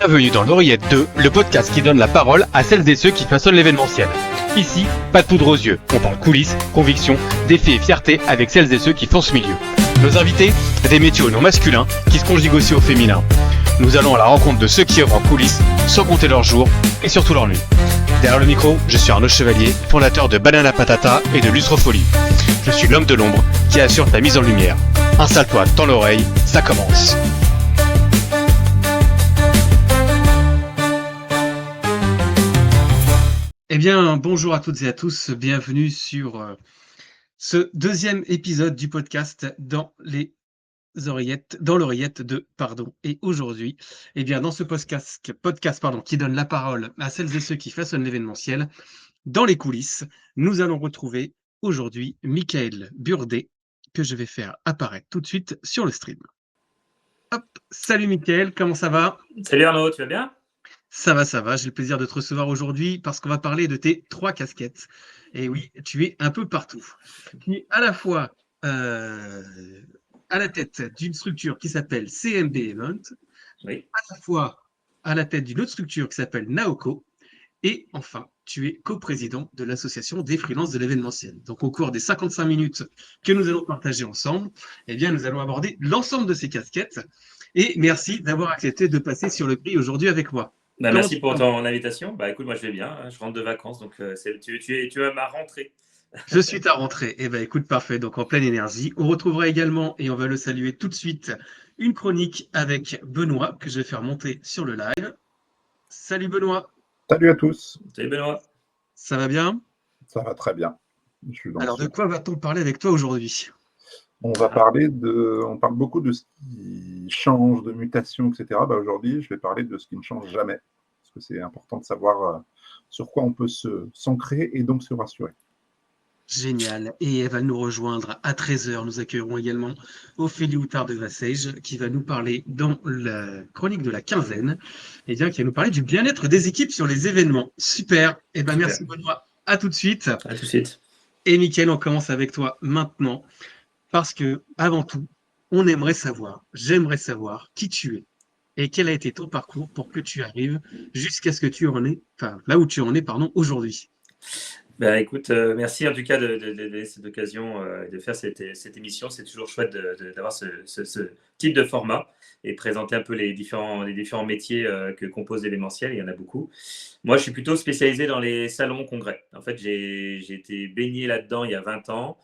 Bienvenue dans l'Oreillette 2, le podcast qui donne la parole à celles et ceux qui façonnent l'événementiel. Ici, pas de poudre aux yeux, on parle coulisses, convictions, défis et fierté avec celles et ceux qui font ce milieu. Nos invités, des métiers au nom masculin qui se conjuguent aussi au féminin. Nous allons à la rencontre de ceux qui œuvrent en coulisses, sans compter leurs jours et surtout leurs nuits. Derrière le micro, je suis Arnaud Chevalier, fondateur de Banana Patata et de Lustrofolie. Je suis l'homme de l'ombre qui assure ta mise en lumière. Installe-toi dans l'oreille, ça commence. Eh bien, bonjour à toutes et à tous, bienvenue sur ce deuxième épisode du podcast dans l'oreillette 2, pardon. Et aujourd'hui, eh bien, dans ce podcast qui donne la parole à celles et ceux qui façonnent l'événementiel, dans les coulisses, nous allons retrouver aujourd'hui Michael Burdet, que je vais faire apparaître tout de suite sur le stream. Hop, salut Michael, comment ça va? Salut Arnaud, tu vas bien? Ça va, j'ai le plaisir de te recevoir aujourd'hui parce qu'on va parler de tes 3 casquettes. Et oui, tu es un peu partout. Tu es à la fois à la tête d'une structure qui s'appelle CMB Event, Oui. à la fois à la tête d'une autre structure qui s'appelle Naoko, et enfin, tu es coprésident de l'association des freelances de l'événementiel. Donc au cours des 55 minutes que nous allons partager ensemble, eh bien, nous allons aborder l'ensemble de ces casquettes. Et merci d'avoir accepté de passer sur le prix aujourd'hui avec moi. Merci pour ton invitation. Écoute, moi je vais bien, je rentre de vacances, donc tu es à ma rentrée. Je suis ta rentrée. Eh bien, écoute, parfait. Donc, en pleine énergie. On retrouvera également, et on va le saluer tout de suite, une chronique avec Benoît, que je vais faire monter sur le live. Salut Benoît. Salut à tous. Salut Benoît. Ça va bien? Ça va très bien. Alors, de quoi va-t-on parler avec toi aujourd'hui? On parle beaucoup de ce qui change, de mutations, etc. Aujourd'hui, je vais parler de ce qui ne change jamais. Parce que c'est important de savoir sur quoi on peut s'ancrer et donc se rassurer. Génial. Et elle va nous rejoindre à 13h. Nous accueillerons également Ophélie Houtard de Vassège qui va nous parler dans la chronique de la quinzaine, et bien, qui va nous parler du bien-être des équipes sur les événements. Super. Eh bien, merci Benoît. À tout de suite. À tout de suite. Et Mickaël, on commence avec toi maintenant. Parce que, avant tout, j'aimerais savoir qui tu es et quel a été ton parcours pour que tu arrives jusqu'à ce que tu en es, là où tu en es, aujourd'hui. Écoute, merci en tout cas de cette occasion de faire cette émission. C'est toujours chouette d'avoir ce type de format et présenter un peu les différents métiers que compose l'événementiel. Il y en a beaucoup. Moi, je suis plutôt spécialisé dans les salons congrès. En fait, j'ai été baigné là-dedans il y a 20 ans.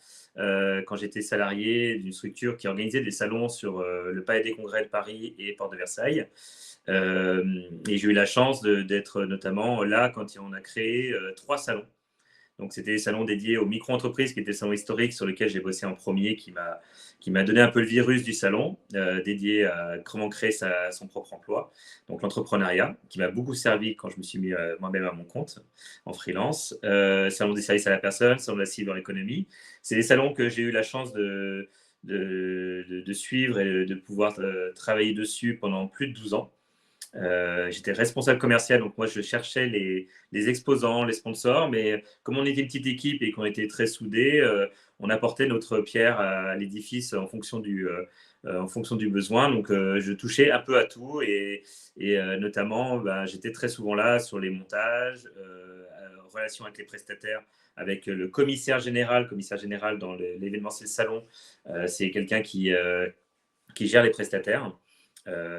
Quand j'étais salarié d'une structure qui organisait des salons sur le Palais des Congrès de Paris et Porte de Versailles. Et j'ai eu la chance d'être notamment là quand on a créé 3 salons. Donc, c'était des salons dédiés aux micro-entreprises, qui étaient des salons historiques sur lesquels j'ai bossé en premier, qui m'a donné un peu le virus du salon, dédié à comment créer son propre emploi. Donc, l'entrepreneuriat, qui m'a beaucoup servi quand je me suis mis moi-même à mon compte en freelance. Salon des services à la personne, salon de la cyber économie. C'est des salons que j'ai eu la chance de suivre et de pouvoir travailler dessus pendant plus de 12 ans. J'étais responsable commercial, donc moi je cherchais les exposants, les sponsors, mais comme on était une petite équipe et qu'on était très soudés, on apportait notre pierre à l'édifice en fonction du besoin. Donc je touchais un peu à tout et notamment j'étais très souvent là sur les montages, en relation avec les prestataires, avec le commissaire général dans l'événementiel salon. C'est quelqu'un qui gère les prestataires.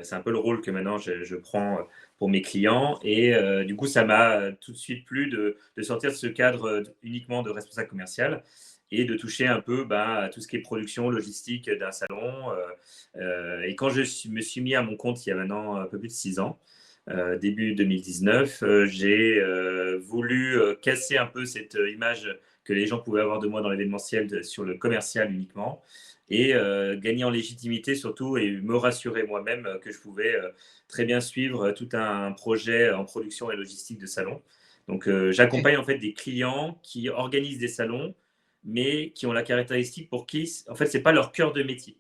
C'est un peu le rôle que maintenant je prends pour mes clients et du coup ça m'a tout de suite plu de sortir de ce cadre uniquement de responsable commercial et de toucher un peu à tout ce qui est production, logistique d'un salon. Et quand je me suis mis à mon compte il y a maintenant un peu plus de 6 ans, début 2019, j'ai voulu casser un peu cette image que les gens pouvaient avoir de moi dans l'événementiel sur le commercial uniquement. Et gagner en légitimité surtout et me rassurer moi-même que je pouvais très bien suivre tout un projet en production et logistique de salon. Donc j'accompagne en fait des clients qui organisent des salons, mais qui ont la caractéristique pour qui, en fait, c'est pas leur cœur de métier.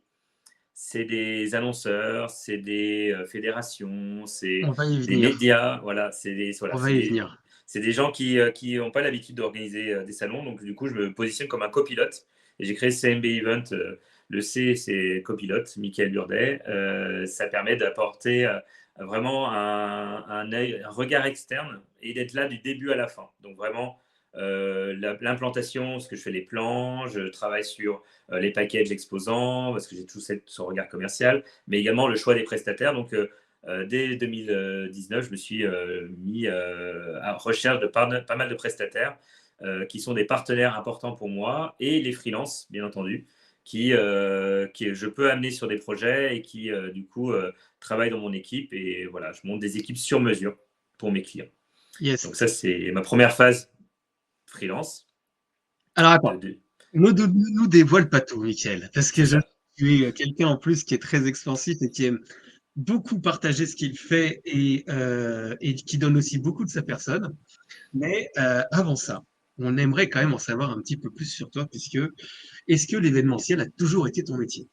C'est des annonceurs, c'est des fédérations, c'est des médias, voilà, On va y venir. C'est des gens qui n'ont pas l'habitude d'organiser des salons. Donc du coup, je me positionne comme un copilote et j'ai créé CMB Event. Le C, c'est copilote, Michael Burdet. Ça permet d'apporter vraiment un regard externe et d'être là du début à la fin. Donc vraiment l'implantation, ce que je fais les plans, je travaille sur les packages exposants parce que j'ai tout ce regard commercial, mais également le choix des prestataires. Donc dès 2019, je me suis mis à recherche de pas mal de prestataires qui sont des partenaires importants pour moi et les freelances, bien entendu, qui je peux amener sur des projets et qui, du coup, travaillent dans mon équipe. Et voilà, je monte des équipes sur mesure pour mes clients. Yes. Donc ça, c'est ma première phase freelance. Alors attends, ne dévoile pas tout, Mickaël, parce que tu es quelqu'un en plus qui est très expansif et qui aime beaucoup partager ce qu'il fait et qui donne aussi beaucoup de sa personne. Mais avant ça, on aimerait quand même en savoir un petit peu plus sur toi, puisque est-ce que l'événementiel a toujours été ton métier?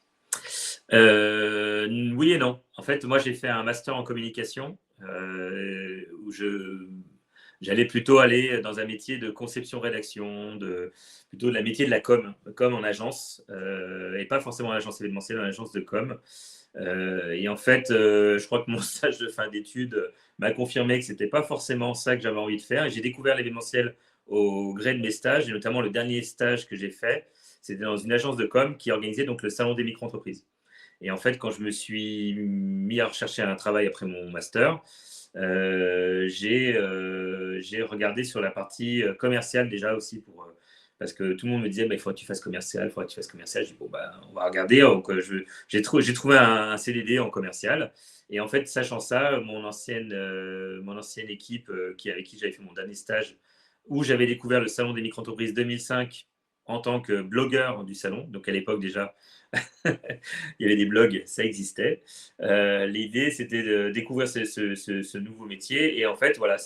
Oui et non. En fait, moi, j'ai fait un master en communication où j'allais plutôt aller dans un métier de conception-rédaction, plutôt de la métier de la com en agence, et pas forcément en agence événementielle, en agence de com. Et en fait, je crois que mon stage de fin d'études m'a confirmé que ce n'était pas forcément ça que j'avais envie de faire. Et j'ai découvert l'événementiel au gré de mes stages, et notamment le dernier stage que j'ai fait, c'était dans une agence de com qui organisait donc le salon des micro-entreprises. Et en fait, quand je me suis mis à rechercher un travail après mon master, j'ai regardé sur la partie commerciale déjà aussi parce que tout le monde me disait il faudrait que tu fasses commercial, il faudrait que tu fasses commercial. Je dis bon, on va regarder. Donc, j'ai trouvé un CDD en commercial. Et en fait, sachant ça, mon ancienne équipe avec qui j'avais fait mon dernier stage, où j'avais découvert le salon des micro-entreprises 2005 en tant que blogueur du salon. Donc à l'époque déjà, il y avait des blogs, ça existait. L'idée, c'était de découvrir ce nouveau métier. Et en fait, voilà,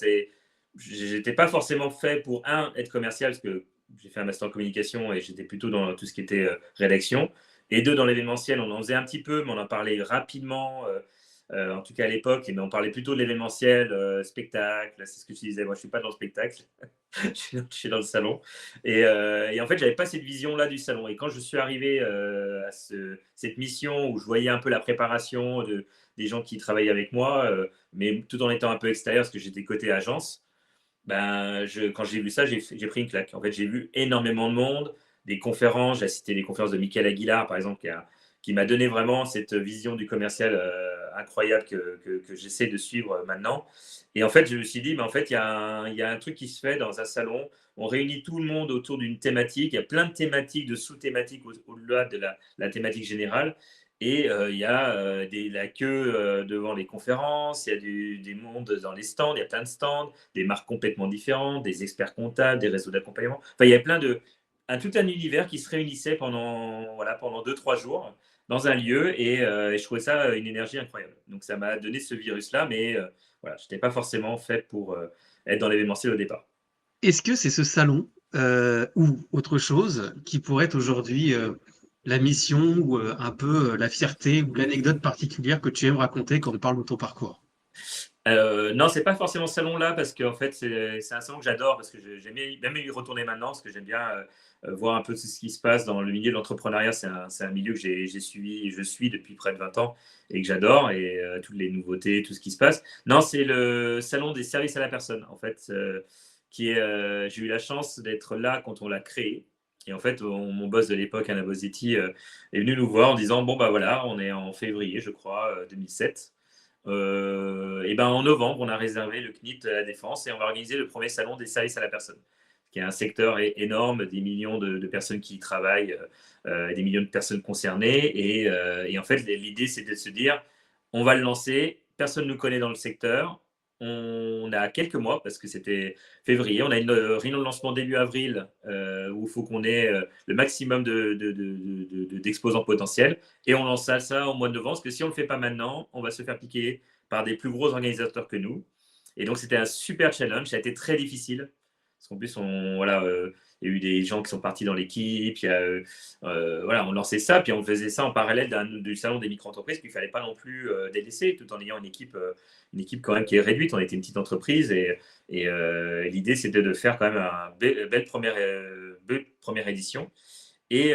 j'étais pas forcément fait pour être commercial, parce que j'ai fait un master en communication et j'étais plutôt dans tout ce qui était rédaction. Et deux, dans l'événementiel, on en faisait un petit peu, mais on en parlait rapidement. En tout cas à l'époque, mais on parlait plutôt de l'événementiel, spectacle. C'est ce que je disais. Moi, je suis pas dans le spectacle. Je suis dans le salon. Et en fait, j'avais pas cette vision-là du salon. Et quand je suis arrivé à cette mission où je voyais un peu la préparation des gens qui travaillaient avec moi, mais tout en étant un peu extérieur, parce que j'étais côté agence, quand j'ai vu ça, j'ai pris une claque. En fait, j'ai vu énormément de monde, des conférences. J'ai assisté des conférences de Michael Aguilar, par exemple, qui m'a donné vraiment cette vision du commercial incroyable que j'essaie de suivre maintenant. Et en fait, je me suis dit, en fait, il y a un truc qui se fait dans un salon. On réunit tout le monde autour d'une thématique. Il y a plein de thématiques, de sous-thématiques au-delà de la thématique générale. Et il y a la queue devant les conférences, il y a des mondes dans les stands, il y a plein de stands, des marques complètement différentes, des experts comptables, des réseaux d'accompagnement. Enfin, il y a tout un univers qui se réunissait pendant 2-3 jours dans un lieu, et je trouvais ça une énergie incroyable. Donc ça m'a donné ce virus-là, mais voilà, je n'étais pas forcément fait pour être dans l'événementiel au départ. Est-ce que c'est ce salon ou autre chose qui pourrait être aujourd'hui la mission ou un peu la fierté ou l'anecdote particulière que tu aimes raconter quand on parle de ton parcours? Non, c'est pas forcément ce salon-là, parce qu'en fait, c'est un salon que j'adore, parce que j'aime même y retourner maintenant, parce que j'aime bien voir un peu tout ce qui se passe dans le milieu de l'entrepreneuriat. C'est un milieu que je suis depuis près de 20 ans et que j'adore, et toutes les nouveautés, tout ce qui se passe. Non, c'est le salon des services à la personne, en fait, j'ai eu la chance d'être là quand on l'a créé. Et en fait, mon boss de l'époque, Anna Bosetti, est venu nous voir en disant bon, voilà, on est en février, je crois, 2007. Et en novembre, on a réservé le CNIT à la Défense et on va organiser le premier salon des services à la personne, qui est un secteur énorme, des millions de personnes qui y travaillent, des millions de personnes concernées. Et en fait, l'idée, c'était de se dire, on va le lancer, personne ne nous connaît dans le secteur. On a quelques mois, parce que c'était février, on a une réunion de lancement début avril où il faut qu'on ait le maximum d'exposants potentiels, et on lance ça au mois de novembre, parce que si on ne le fait pas maintenant, on va se faire piquer par des plus gros organisateurs que nous. Et donc c'était un super challenge, ça a été très difficile, parce qu'en plus il y a eu des gens qui sont partis dans l'équipe, on lançait ça, puis on faisait ça en parallèle du salon des micro-entreprises, puis il ne fallait pas non plus délaisser, tout en ayant une équipe quand même qui est réduite. On était une petite entreprise, et l'idée, c'était de faire quand même une belle première édition. Et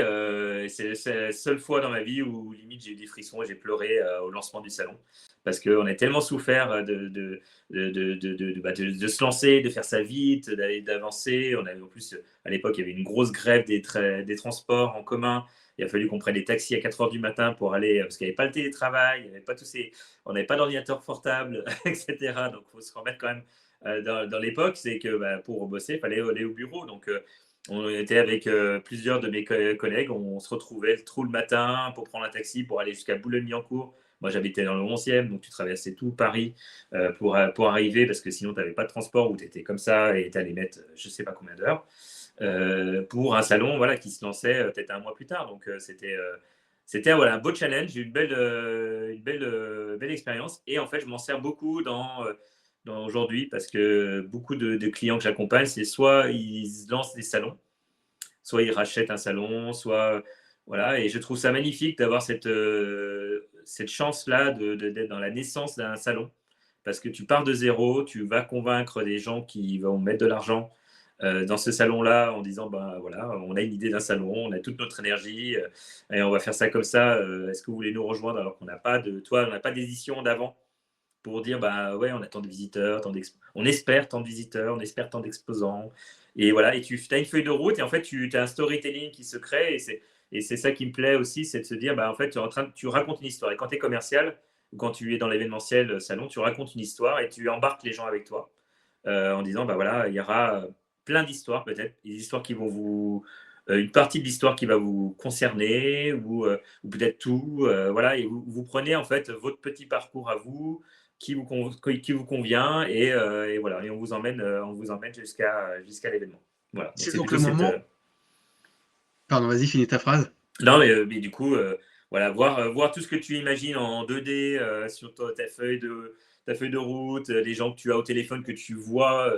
c'est la seule fois dans ma vie où limite j'ai eu des frissons et j'ai pleuré au lancement du salon, parce qu'on a tellement souffert de se lancer, de faire ça vite, d'avancer. On avait en plus, à l'époque, il y avait une grosse grève des transports en commun. Il a fallu qu'on prenne des taxis à 4 heures du matin pour aller, parce qu'il n'y avait pas le télétravail, il y avait pas on n'avait pas d'ordinateur portable, etc. Donc, il faut se remettre quand même dans l'époque, c'est que pour bosser, il fallait aller au bureau. Donc, on était avec plusieurs de mes collègues, on se retrouvait trop le matin pour prendre un taxi pour aller jusqu'à Boulogne-Billancourt. Moi, j'habitais dans le 11e, donc tu traversais tout Paris pour arriver, parce que sinon, tu n'avais pas de transport ou tu étais comme ça et tu allais mettre je ne sais pas combien d'heures pour un salon qui se lançait peut-être un mois plus tard. Donc, c'était un beau challenge, j'ai eu une belle expérience. Et en fait, je m'en sers beaucoup dans aujourd'hui, parce que beaucoup de clients que j'accompagne, c'est soit ils lancent des salons, soit ils rachètent un salon, soit voilà. Et je trouve ça magnifique d'avoir cette chance-là d'être dans la naissance d'un salon, parce que tu pars de zéro, tu vas convaincre des gens qui vont mettre de l'argent dans ce salon-là en disant voilà, on a une idée d'un salon, on a toute notre énergie et on va faire ça comme ça. Est-ce que vous voulez nous rejoindre, alors qu'on n'a pas d'édition d'avant pour dire ouais, on a tant de visiteurs, on espère tant de visiteurs, on espère tant d'exposants. Et voilà, et tu as une feuille de route, et en fait, tu as un storytelling qui se crée, et c'est ça qui me plaît aussi, c'est de se dire, en fait, tu racontes une histoire. Et quand tu es commercial, ou quand tu es dans l'événementiel salon, tu racontes une histoire et tu embarques les gens avec toi en disant, voilà, il y aura plein d'histoires, peut-être, des histoires qui vont une partie de l'histoire qui va vous concerner, ou peut-être tout, voilà, et vous prenez en fait votre petit parcours à vous, qui vous convient, et voilà, et on vous emmène jusqu'à l'événement. Voilà. C'est donc le moment. Pardon, vas-y, finis ta phrase. Non, mais du coup, voilà, voir tout ce que tu imagines en 2D sur ta feuille de route, les gens que tu as au téléphone, que tu vois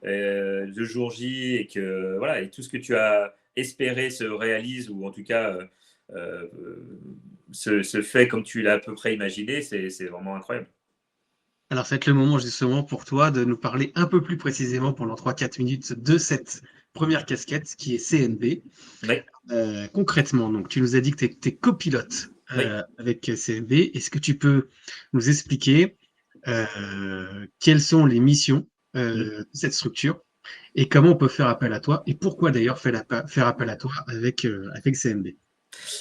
le jour J, et que voilà, et tout ce que tu as espéré se réalise, ou en tout cas se fait comme tu l'as à peu près imaginé, c'est vraiment incroyable. Alors, ça va être le moment justement pour toi de nous parler un peu plus précisément pendant 3-4 minutes de cette première casquette qui est CNB. Oui. Concrètement, donc, tu nous as dit que tu es copilote avec CNB. Est-ce que tu peux nous expliquer quelles sont les missions de cette structure et comment on peut faire appel à toi, et pourquoi d'ailleurs faire appel à toi avec CNB?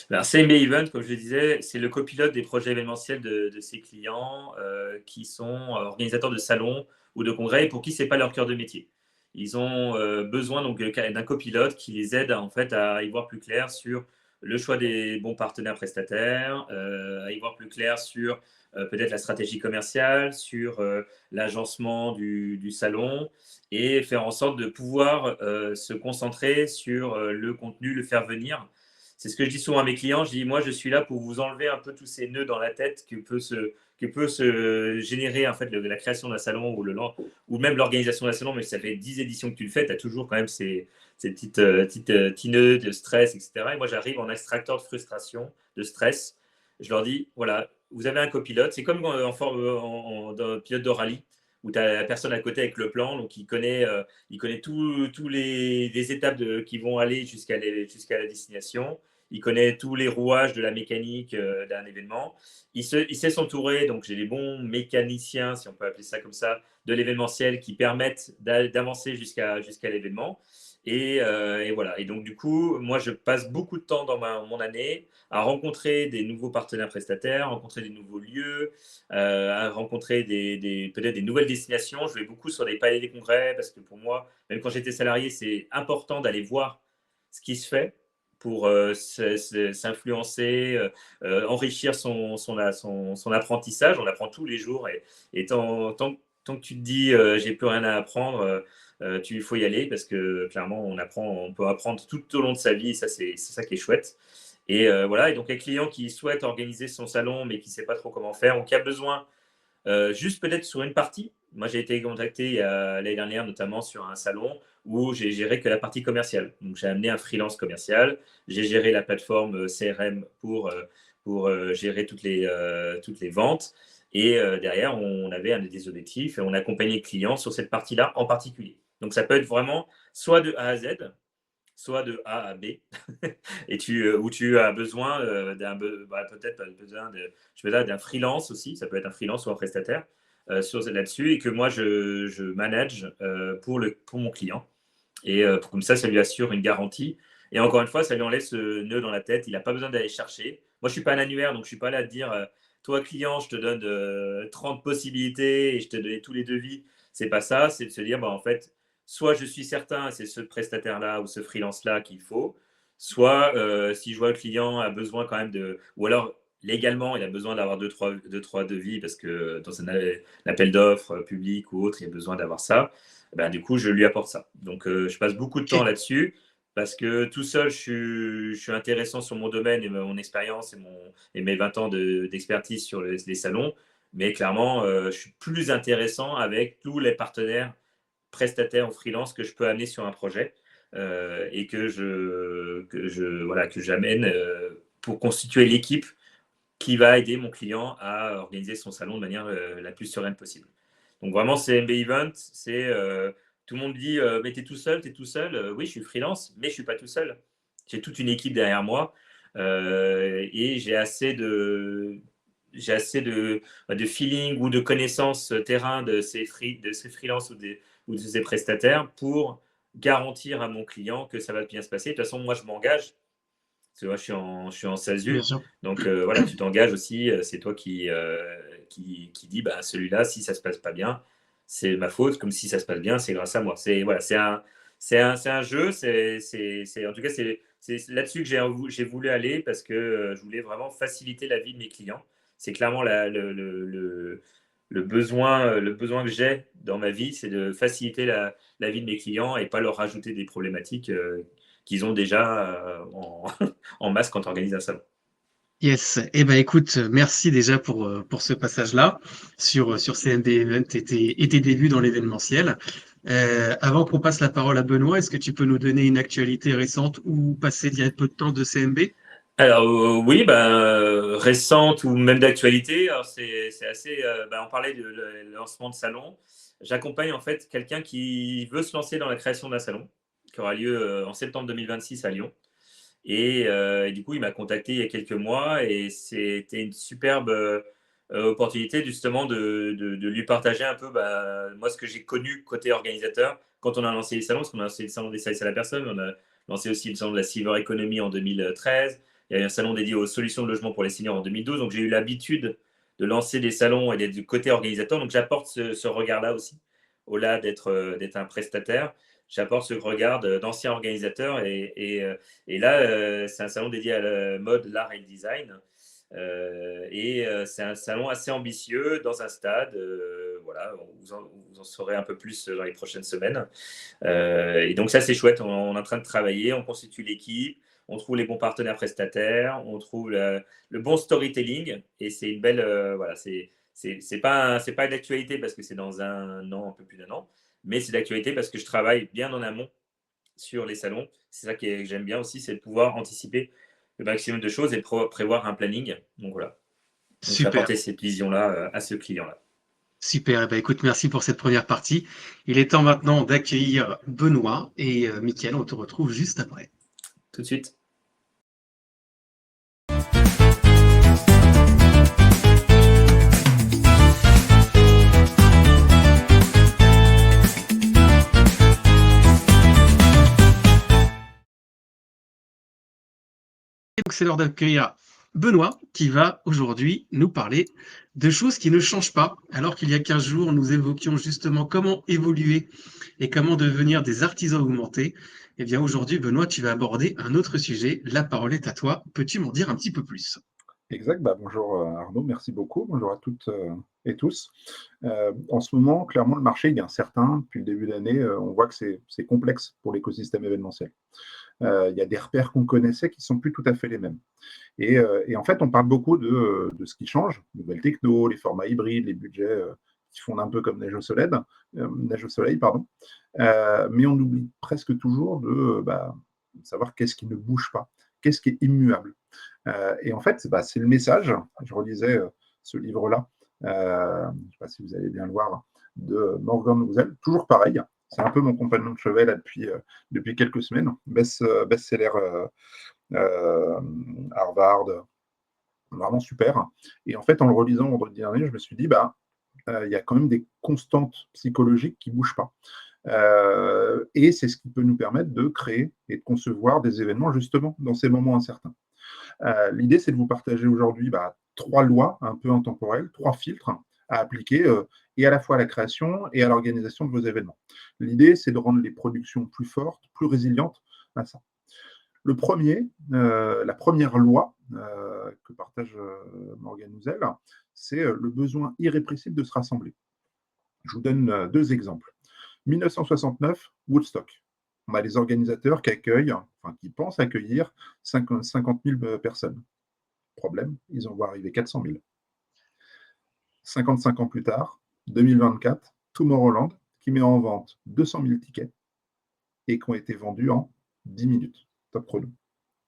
Alors, CNB Event, comme je le disais, c'est le copilote des projets événementiels de ses clients qui sont organisateurs de salons ou de congrès, et pour qui ce n'est pas leur cœur de métier. Ils ont besoin donc d'un copilote qui les aide en fait à y voir plus clair sur le choix des bons partenaires prestataires, à y voir plus clair sur peut-être la stratégie commerciale, sur l'agencement du salon, et faire en sorte de pouvoir se concentrer sur le contenu, le faire venir. C'est ce que je dis souvent à mes clients. Je dis, moi, je suis là pour vous enlever un peu tous ces nœuds dans la tête que peut se générer en fait la création d'un salon, ou même l'organisation d'un salon. Mais si ça fait 10 éditions que tu le fais, tu as toujours quand même ces petites nœuds de stress, etc. Et moi, j'arrive en extracteur de frustration, de stress. Je leur dis, voilà, vous avez un copilote. C'est comme dans pilote de rallye, où tu as la personne à côté avec le plan, donc il connaît tous les étapes qui vont aller jusqu'à la destination. Il connaît tous les rouages de la mécanique d'un événement. Il sait s'entourer, donc j'ai les bons mécaniciens, si on peut appeler ça comme ça, de l'événementiel, qui permettent d'avancer jusqu'à l'événement. Et voilà. Et donc, du coup, moi, je passe beaucoup de temps dans mon année à rencontrer des nouveaux partenaires prestataires, rencontrer des nouveaux lieux, à rencontrer peut-être des nouvelles destinations. Je vais beaucoup sur des palais des congrès, parce que pour moi, même quand j'étais salarié, c'est important d'aller voir ce qui se fait pour s'influencer, enrichir son apprentissage. On apprend tous les jours, et tant que tu te dis j'ai plus rien à apprendre, il faut y aller, parce que clairement on peut apprendre tout au long de sa vie, et ça c'est ça qui est chouette. Et voilà. Et donc les clients qui souhaitent organiser son salon mais qui ne sait pas trop comment faire, ou qui a besoin juste peut-être sur une partie. Moi, j'ai été contacté l'année dernière, notamment sur un salon où j'ai géré que la partie commerciale. Donc, j'ai amené un freelance commercial. J'ai géré la plateforme CRM pour gérer toutes les ventes. Et derrière, on avait des objectifs, et on accompagnait les clients sur cette partie-là en particulier. Donc, ça peut être vraiment soit de A à Z, soit de A à B, et où tu as besoin peut-être d'un freelance aussi, ça peut être un freelance ou un prestataire là-dessus, et que moi je manage pour mon client. Et comme ça lui assure une garantie. Et encore une fois, ça lui enlève ce nœud dans la tête. Il n'a pas besoin d'aller chercher. Moi, je ne suis pas un annuaire, donc je ne suis pas là à te dire toi, client, je te donne 30 possibilités et je te donne tous les devis. Ce n'est pas ça. C'est de se dire, en fait, soit je suis certain, c'est ce prestataire-là ou ce freelance-là qu'il faut, soit si je vois le client a besoin quand même de. Ou alors, légalement, il a besoin d'avoir deux, trois devis parce que dans un appel d'offres public ou autre, il a besoin d'avoir ça. Du coup, je lui apporte ça. Donc, je passe beaucoup de temps là-dessus parce que tout seul, je suis intéressant sur mon domaine et mon expérience et mes 20 ans d'expertise sur les salons. Mais clairement, je suis plus intéressant avec tous les partenaires prestataires ou freelance que je peux amener sur un projet et que j'amène pour constituer l'équipe qui va aider mon client à organiser son salon de manière la plus sereine possible. Donc vraiment, CMB Event, c'est tout le monde dit mais t'es tout seul, oui, je suis freelance, mais je suis pas tout seul. J'ai toute une équipe derrière moi et j'ai assez de feeling ou de connaissances terrain de ces freelances ou de ces prestataires pour garantir à mon client que ça va bien se passer. De toute façon, moi, je m'engage. Parce que moi, je suis en SASU. Donc, voilà, tu t'engages aussi. C'est toi qui dit celui-là, si ça ne se passe pas bien, c'est ma faute. Comme si ça se passe bien, c'est grâce à moi. C'est un jeu. En tout cas, c'est là-dessus que j'ai voulu aller parce que je voulais vraiment faciliter la vie de mes clients. C'est clairement le besoin que j'ai dans ma vie, c'est de faciliter la vie de mes clients et pas leur rajouter des problématiques qu'ils ont déjà en masse quand on organise un salon. Yes. Écoute, merci déjà pour ce passage-là sur CMB Event et tes débuts dans l'événementiel. Avant qu'on passe la parole à Benoît, est-ce que tu peux nous donner une actualité récente ou passer il y a peu de temps de CMB? Alors oui, récente ou même d'actualité. Alors c'est assez. On parlait de lancement de salon. J'accompagne en fait quelqu'un qui veut se lancer dans la création d'un salon qui aura lieu en septembre 2026 à Lyon. Et du coup, il m'a contacté il y a quelques mois et c'était une superbe opportunité justement de lui partager un peu moi ce que j'ai connu côté organisateur quand on a lancé les salons, parce qu'on a lancé le salon des services à la personne, on a lancé aussi le salon de la Silver Economy en 2013, il y a eu un salon dédié aux solutions de logement pour les seniors en 2012, donc j'ai eu l'habitude de lancer des salons et d'être du côté organisateur, donc j'apporte ce regard-là aussi, au-delà d'être un prestataire. J'apporte ce regard d'ancien organisateur et là, c'est un salon dédié à la mode, l'art et le design. C'est un salon assez ambitieux dans un stade. Voilà, vous en saurez un peu plus dans les prochaines semaines. Et donc ça, c'est chouette. On est en train de travailler, on constitue l'équipe, on trouve les bons partenaires prestataires, on trouve le bon storytelling. Et c'est une belle... voilà, c'est pas d'actualité parce que c'est dans un an, un peu plus d'un an. Mais c'est d'actualité parce que je travaille bien en amont sur les salons. C'est ça que j'aime bien aussi, c'est de pouvoir anticiper le maximum de choses et prévoir un planning. Donc voilà. Donc, j'ai apporté cette vision-là à ce client-là. Super. Écoute, merci pour cette première partie. Il est temps maintenant d'accueillir Benoît et Mickaël. On te retrouve juste après. Tout de suite. Donc, c'est l'heure d'accueillir Benoît qui va aujourd'hui nous parler de choses qui ne changent pas. Alors qu'il y a 15 jours, nous évoquions justement comment évoluer et comment devenir des artisans augmentés. Eh bien, aujourd'hui, Benoît, tu vas aborder un autre sujet. La parole est à toi. Peux-tu m'en dire un petit peu plus? Exact. Bonjour Arnaud, merci beaucoup. Bonjour à toutes et tous. En ce moment, clairement, le marché il est incertain. Depuis le début d'année, on voit que c'est complexe pour l'écosystème événementiel. Il y a des repères qu'on connaissait qui ne sont plus tout à fait les mêmes. Et en fait, on parle beaucoup de ce qui change, nouvelles techno, les formats hybrides, les budgets qui fondent un peu comme neige au soleil, mais on oublie presque toujours de savoir qu'est-ce qui ne bouge pas, qu'est-ce qui est immuable. Et en fait, c'est le message. Je relisais ce livre-là, je ne sais pas si vous allez bien le voir, de Morgan Housel, toujours pareil. c'est un peu mon compagnon de chevet là, depuis quelques semaines. Best-seller Harvard, vraiment super. Et en fait, en le relisant vendredi dernier, je me suis dit, il y a quand même des constantes psychologiques qui ne bougent pas. Et c'est ce qui peut nous permettre de créer et de concevoir des événements justement dans ces moments incertains. L'idée, c'est de vous partager aujourd'hui 3 lois un peu intemporelles, 3 filtres à appliquer et à la fois à la création et à l'organisation de vos événements. L'idée, c'est de rendre les productions plus fortes, plus résilientes à ça. Le premier, la première loi que partage Morgan Housel, c'est le besoin irrépressible de se rassembler. Je vous donne 2 exemples. 1969, Woodstock. On a les organisateurs qui pensent accueillir 50 000 personnes. Problème, ils en voient arriver 400 000. 55 ans plus tard, 2024, Tomorrowland, qui met en vente 200 000 tickets et qui ont été vendus en 10 minutes. Top chrono.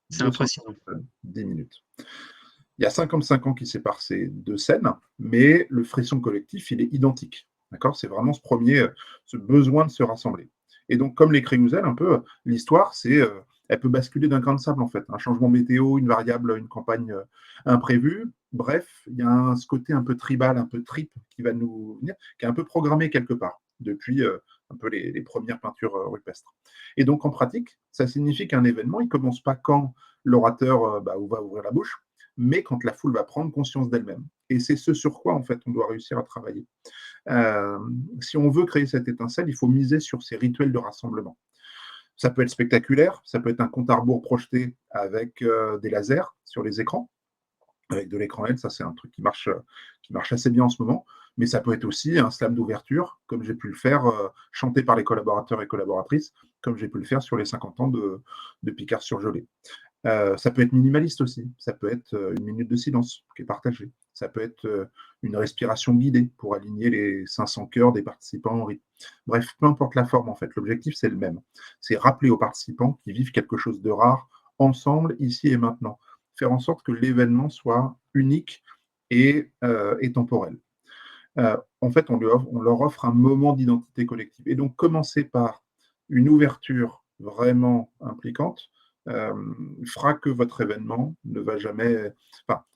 C'est impressionnant. 10 minutes. Il y a 55 ans qui séparent ces 2 scènes, mais le frisson collectif, il est identique. D'accord ? C'est vraiment ce besoin de se rassembler. Et donc, comme les Créouzel, un peu, l'histoire, elle peut basculer d'un grain de sable, en fait. Un changement météo, une variable, une campagne imprévue. Bref, il y a ce côté un peu tribal, un peu trip qui va nous venir, qui est un peu programmé quelque part, depuis un peu les premières peintures rupestres. Et donc, en pratique, ça signifie qu'un événement, il ne commence pas quand l'orateur va ouvrir la bouche, mais quand la foule va prendre conscience d'elle-même. Et c'est ce sur quoi, en fait, on doit réussir à travailler. Si on veut créer cette étincelle, il faut miser sur ces rituels de rassemblement. Ça peut être spectaculaire, ça peut être un compte à rebours projeté avec des lasers sur les écrans, avec de l'écran LED, ça c'est un truc qui marche assez bien en ce moment, mais ça peut être aussi un slam d'ouverture, comme j'ai pu le faire, chanté par les collaborateurs et collaboratrices, comme j'ai pu le faire sur les 50 ans de Picard surgelé. Ça peut être minimaliste aussi, ça peut être une minute de silence qui est partagée, ça peut être une respiration guidée pour aligner les 500 cœurs des participants en rythme. Bref, peu importe la forme en fait, l'objectif c'est le même, c'est rappeler aux participants qu'ils vivent quelque chose de rare ensemble, ici et maintenant, faire en sorte que l'événement soit unique et temporel. En fait, on leur offre un moment d'identité collective. Et donc, commencer par une ouverture vraiment impliquante fera que votre événement ne va jamais,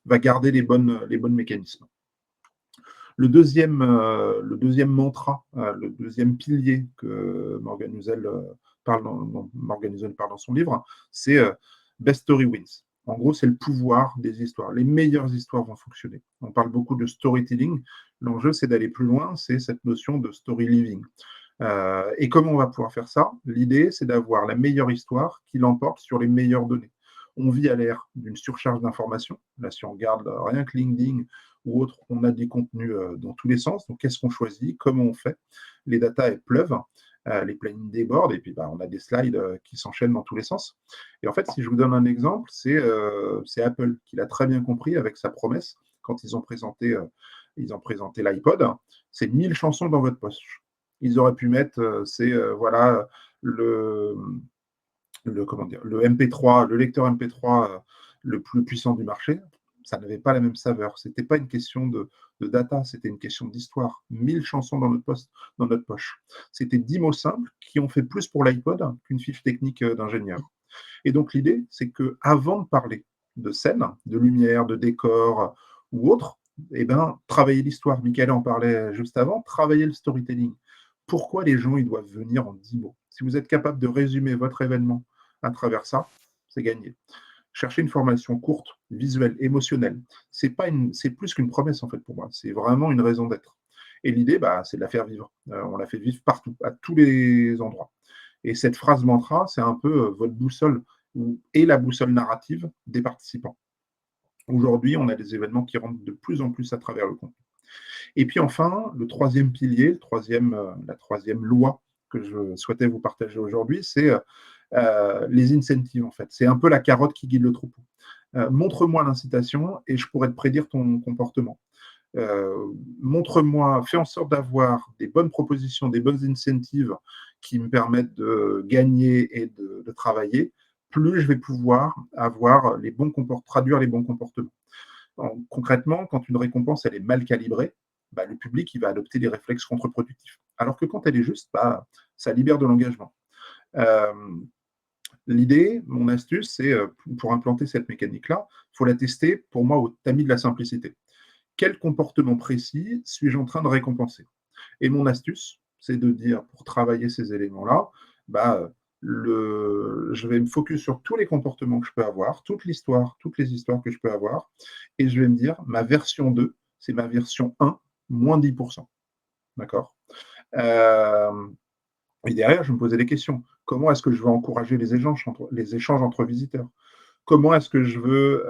va garder les bons mécanismes. Le deuxième mantra, le deuxième pilier que Morgan Housel parle dans son livre, c'est Best Story Wins. En gros, c'est le pouvoir des histoires. Les meilleures histoires vont fonctionner. On parle beaucoup de storytelling. L'enjeu, c'est d'aller plus loin, c'est cette notion de story living. Et comment on va pouvoir faire ça ? L'idée, c'est d'avoir la meilleure histoire qui l'emporte sur les meilleures données. On vit à l'ère d'une surcharge d'informations. Là, si on regarde rien que LinkedIn ou autre, on a des contenus dans tous les sens. Donc, qu'est-ce qu'on choisit ? Comment on fait ? Les datas, elles pleuvent. Les plannings débordent et puis on a des slides qui s'enchaînent dans tous les sens. Et en fait, si je vous donne un exemple, c'est Apple qui l'a très bien compris avec sa promesse quand ils ont présenté l'iPod. C'est 1000 chansons dans votre poche. Ils auraient pu mettre, le MP3, le lecteur MP3 le plus puissant du marché. Ça n'avait pas la même saveur. Ce n'était pas une question de data, c'était une question d'histoire. 1000 chansons dans notre poche. C'était 10 mots simples qui ont fait plus pour l'iPod qu'une fiche technique d'ingénieur. Et donc l'idée, c'est qu'avant de parler de scène, de lumière, de décor ou autre, travailler l'histoire. Michael en parlait juste avant, travailler le storytelling. Pourquoi les gens ils doivent venir en 10 mots ? Si vous êtes capable de résumer votre événement à travers ça, c'est gagné. Chercher une formation courte, visuelle, émotionnelle, c'est plus qu'une promesse en fait pour moi, c'est vraiment une raison d'être. Et l'idée, c'est de la faire vivre. On la fait vivre partout, à tous les endroits. Et cette phrase mantra, c'est un peu votre boussole et la boussole narrative des participants. Aujourd'hui, on a des événements qui rentrent de plus en plus à travers le contenu. Et puis enfin, le troisième pilier, la troisième loi que je souhaitais vous partager aujourd'hui, c'est les incentives en fait. C'est un peu la carotte qui guide le troupeau. Montre-moi l'incitation et je pourrais te prédire ton comportement. Montre-moi, fais en sorte d'avoir des bonnes propositions, des bonnes incentives qui me permettent de gagner et de travailler, plus je vais pouvoir traduire les bons comportements. Concrètement, quand une récompense elle est mal calibrée, bah, le public il va adopter des réflexes contre-productifs. Alors que quand elle est juste, bah, ça libère de l'engagement. L'idée, mon astuce, c'est pour implanter cette mécanique-là, il faut la tester pour moi au tamis de la simplicité. Quel comportement précis suis-je en train de récompenser? Et mon astuce, c'est de dire, pour travailler ces éléments-là, bah, je vais me focus sur tous les comportements que je peux avoir, toutes les histoires que je peux avoir, et je vais me dire, ma version 2, c'est ma version 1, moins 10%. D'accord? Et derrière, je vais me posais des questions. Comment est-ce que je veux encourager les échanges entre visiteurs? Comment est-ce que je veux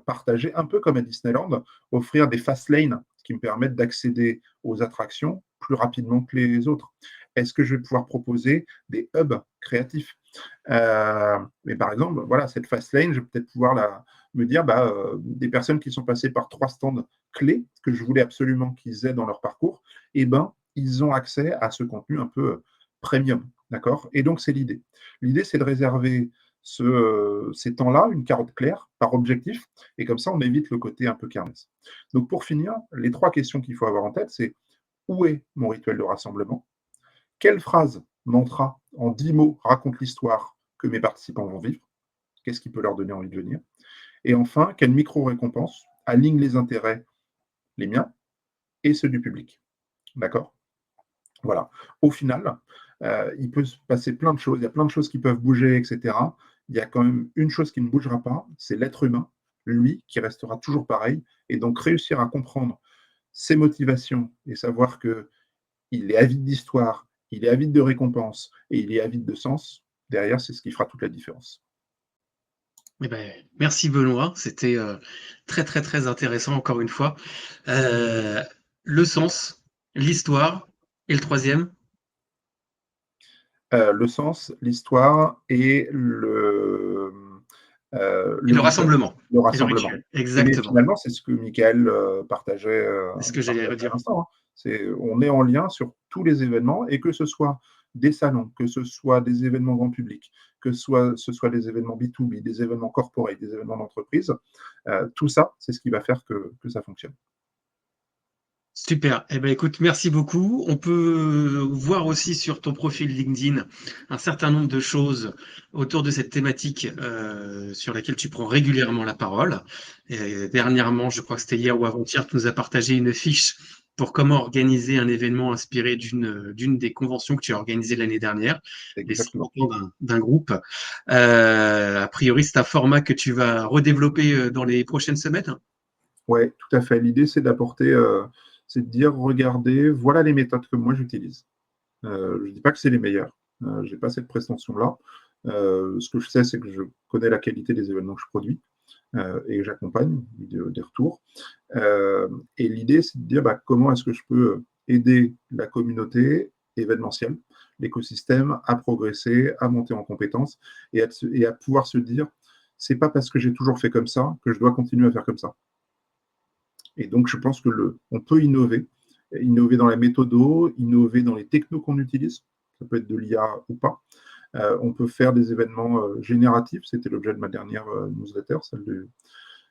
partager, un peu comme à Disneyland, offrir des fast lanes qui me permettent d'accéder aux attractions plus rapidement que les autres? Est-ce que je vais pouvoir proposer des hubs créatifs? Mais par exemple, voilà, cette fast lane, je vais peut-être pouvoir me dire, des personnes qui sont passées par 3 stands clés, que je voulais absolument qu'ils aient dans leur parcours, eh ben, ils ont accès à ce contenu un peu premium, d'accord? Et donc, c'est l'idée. L'idée, c'est de réserver ces temps-là, une carotte claire, par objectif, et comme ça, on évite le côté un peu kermesse. Donc, pour finir, les 3 questions qu'il faut avoir en tête, c'est: où est mon rituel de rassemblement? Quelle phrase, mantra, en 10 mots, raconte l'histoire que mes participants vont vivre? Qu'est-ce qui peut leur donner envie de venir? Et enfin, quelle micro-récompense aligne les intérêts, les miens et ceux du public? D'accord? Voilà. Au final, il peut se passer plein de choses. Il y a plein de choses qui peuvent bouger, etc. Il y a quand même une chose qui ne bougera pas, c'est l'être humain, lui, qui restera toujours pareil. Et donc, réussir à comprendre ses motivations et savoir qu'il est avide d'histoire, il est avide de récompense et il est avide de sens, derrière, c'est ce qui fera toute la différence. Eh ben, merci Benoît, c'était très très très intéressant encore une fois. Le sens, l'histoire et le troisième? Le sens, l'histoire et Et le le rituel. rassemblement. Le Et le rassemblement. rituel, Mais exactement. finalement, c'est ce que Michael partageait C'est ce que j'allais à redire. l'instant, hein. On est en lien sur tous les événements, et que ce soit des salons, que ce soit des événements grand public, que ce soit des événements B2B, des événements corporate, des événements d'entreprise, tout ça, c'est ce qui va faire que ça fonctionne. Super. Eh ben, écoute, merci beaucoup. On peut voir aussi sur ton profil LinkedIn un certain nombre de choses autour de cette thématique sur laquelle tu prends régulièrement la parole. Et dernièrement, je crois que c'était hier ou avant-hier, tu nous as partagé une fiche pour comment organiser un événement inspiré d'une des conventions que tu as organisées l'année dernière, les 50 Exactement. ans d'un groupe. A priori, c'est un format que tu vas redévelopper dans les prochaines semaines. Ouais, tout à fait. L'idée, c'est c'est de dire, regardez, voilà les méthodes que moi j'utilise. Je ne dis pas que c'est les meilleures. Je n'ai pas cette prétention-là. Ce que je sais, c'est que je connais la qualité des événements que je produis et que j'accompagne des retours. Et l'idée, c'est de dire comment est-ce que je peux aider la communauté événementielle, l'écosystème à progresser, à monter en compétences et à pouvoir se dire, c'est pas parce que j'ai toujours fait comme ça que je dois continuer à faire comme ça. Et donc, je pense on peut innover dans la méthode, innover dans les technos qu'on utilise. Ça peut être de l'IA ou pas. On peut faire des événements génératifs. C'était l'objet de ma dernière newsletter, celle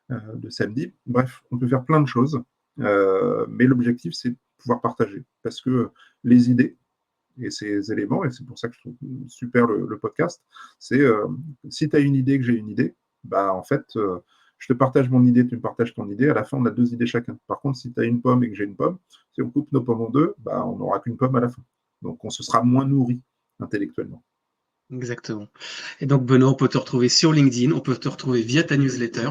de samedi. Bref, on peut faire plein de choses. Mais l'objectif, c'est de pouvoir partager. Parce que les idées et ces éléments, et c'est pour ça que je trouve super le podcast, c'est si tu as une idée, que j'ai une idée, en fait, je te partage mon idée, tu me partages ton idée, à la fin, on a 2 idées chacun. Par contre, si tu as une pomme et que j'ai une pomme, si on coupe nos pommes en 2, on n'aura qu'une pomme à la fin. Donc, on se sera moins nourri intellectuellement. Exactement. Et donc, Benoît, on peut te retrouver sur LinkedIn, on peut te retrouver via ta newsletter.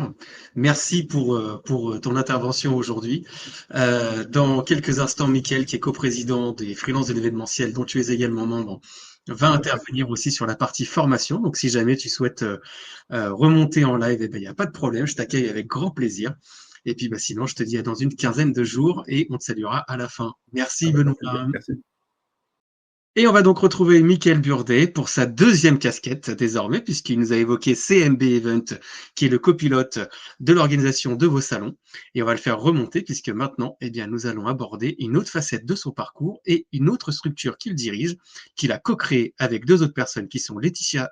Merci pour ton intervention aujourd'hui. Dans quelques instants, Mickaël, qui est coprésident des Freelances de l'événementiel, dont tu es également membre, va intervenir aussi sur la partie formation. Donc, si jamais tu souhaites remonter en live, il n'y a pas de problème, je t'accueille avec grand plaisir. Et puis, sinon, je te dis à dans une quinzaine de jours et on te saluera à la fin. Merci, Benoît. Merci. Et on va donc retrouver Mickaël Burdet pour sa deuxième casquette désormais, puisqu'il nous a évoqué CMB Event, qui est le copilote de l'organisation de vos salons. Et on va le faire remonter, puisque maintenant, nous allons aborder une autre facette de son parcours et une autre structure qu'il dirige, qu'il a co-créée avec 2 autres personnes qui sont Laetitia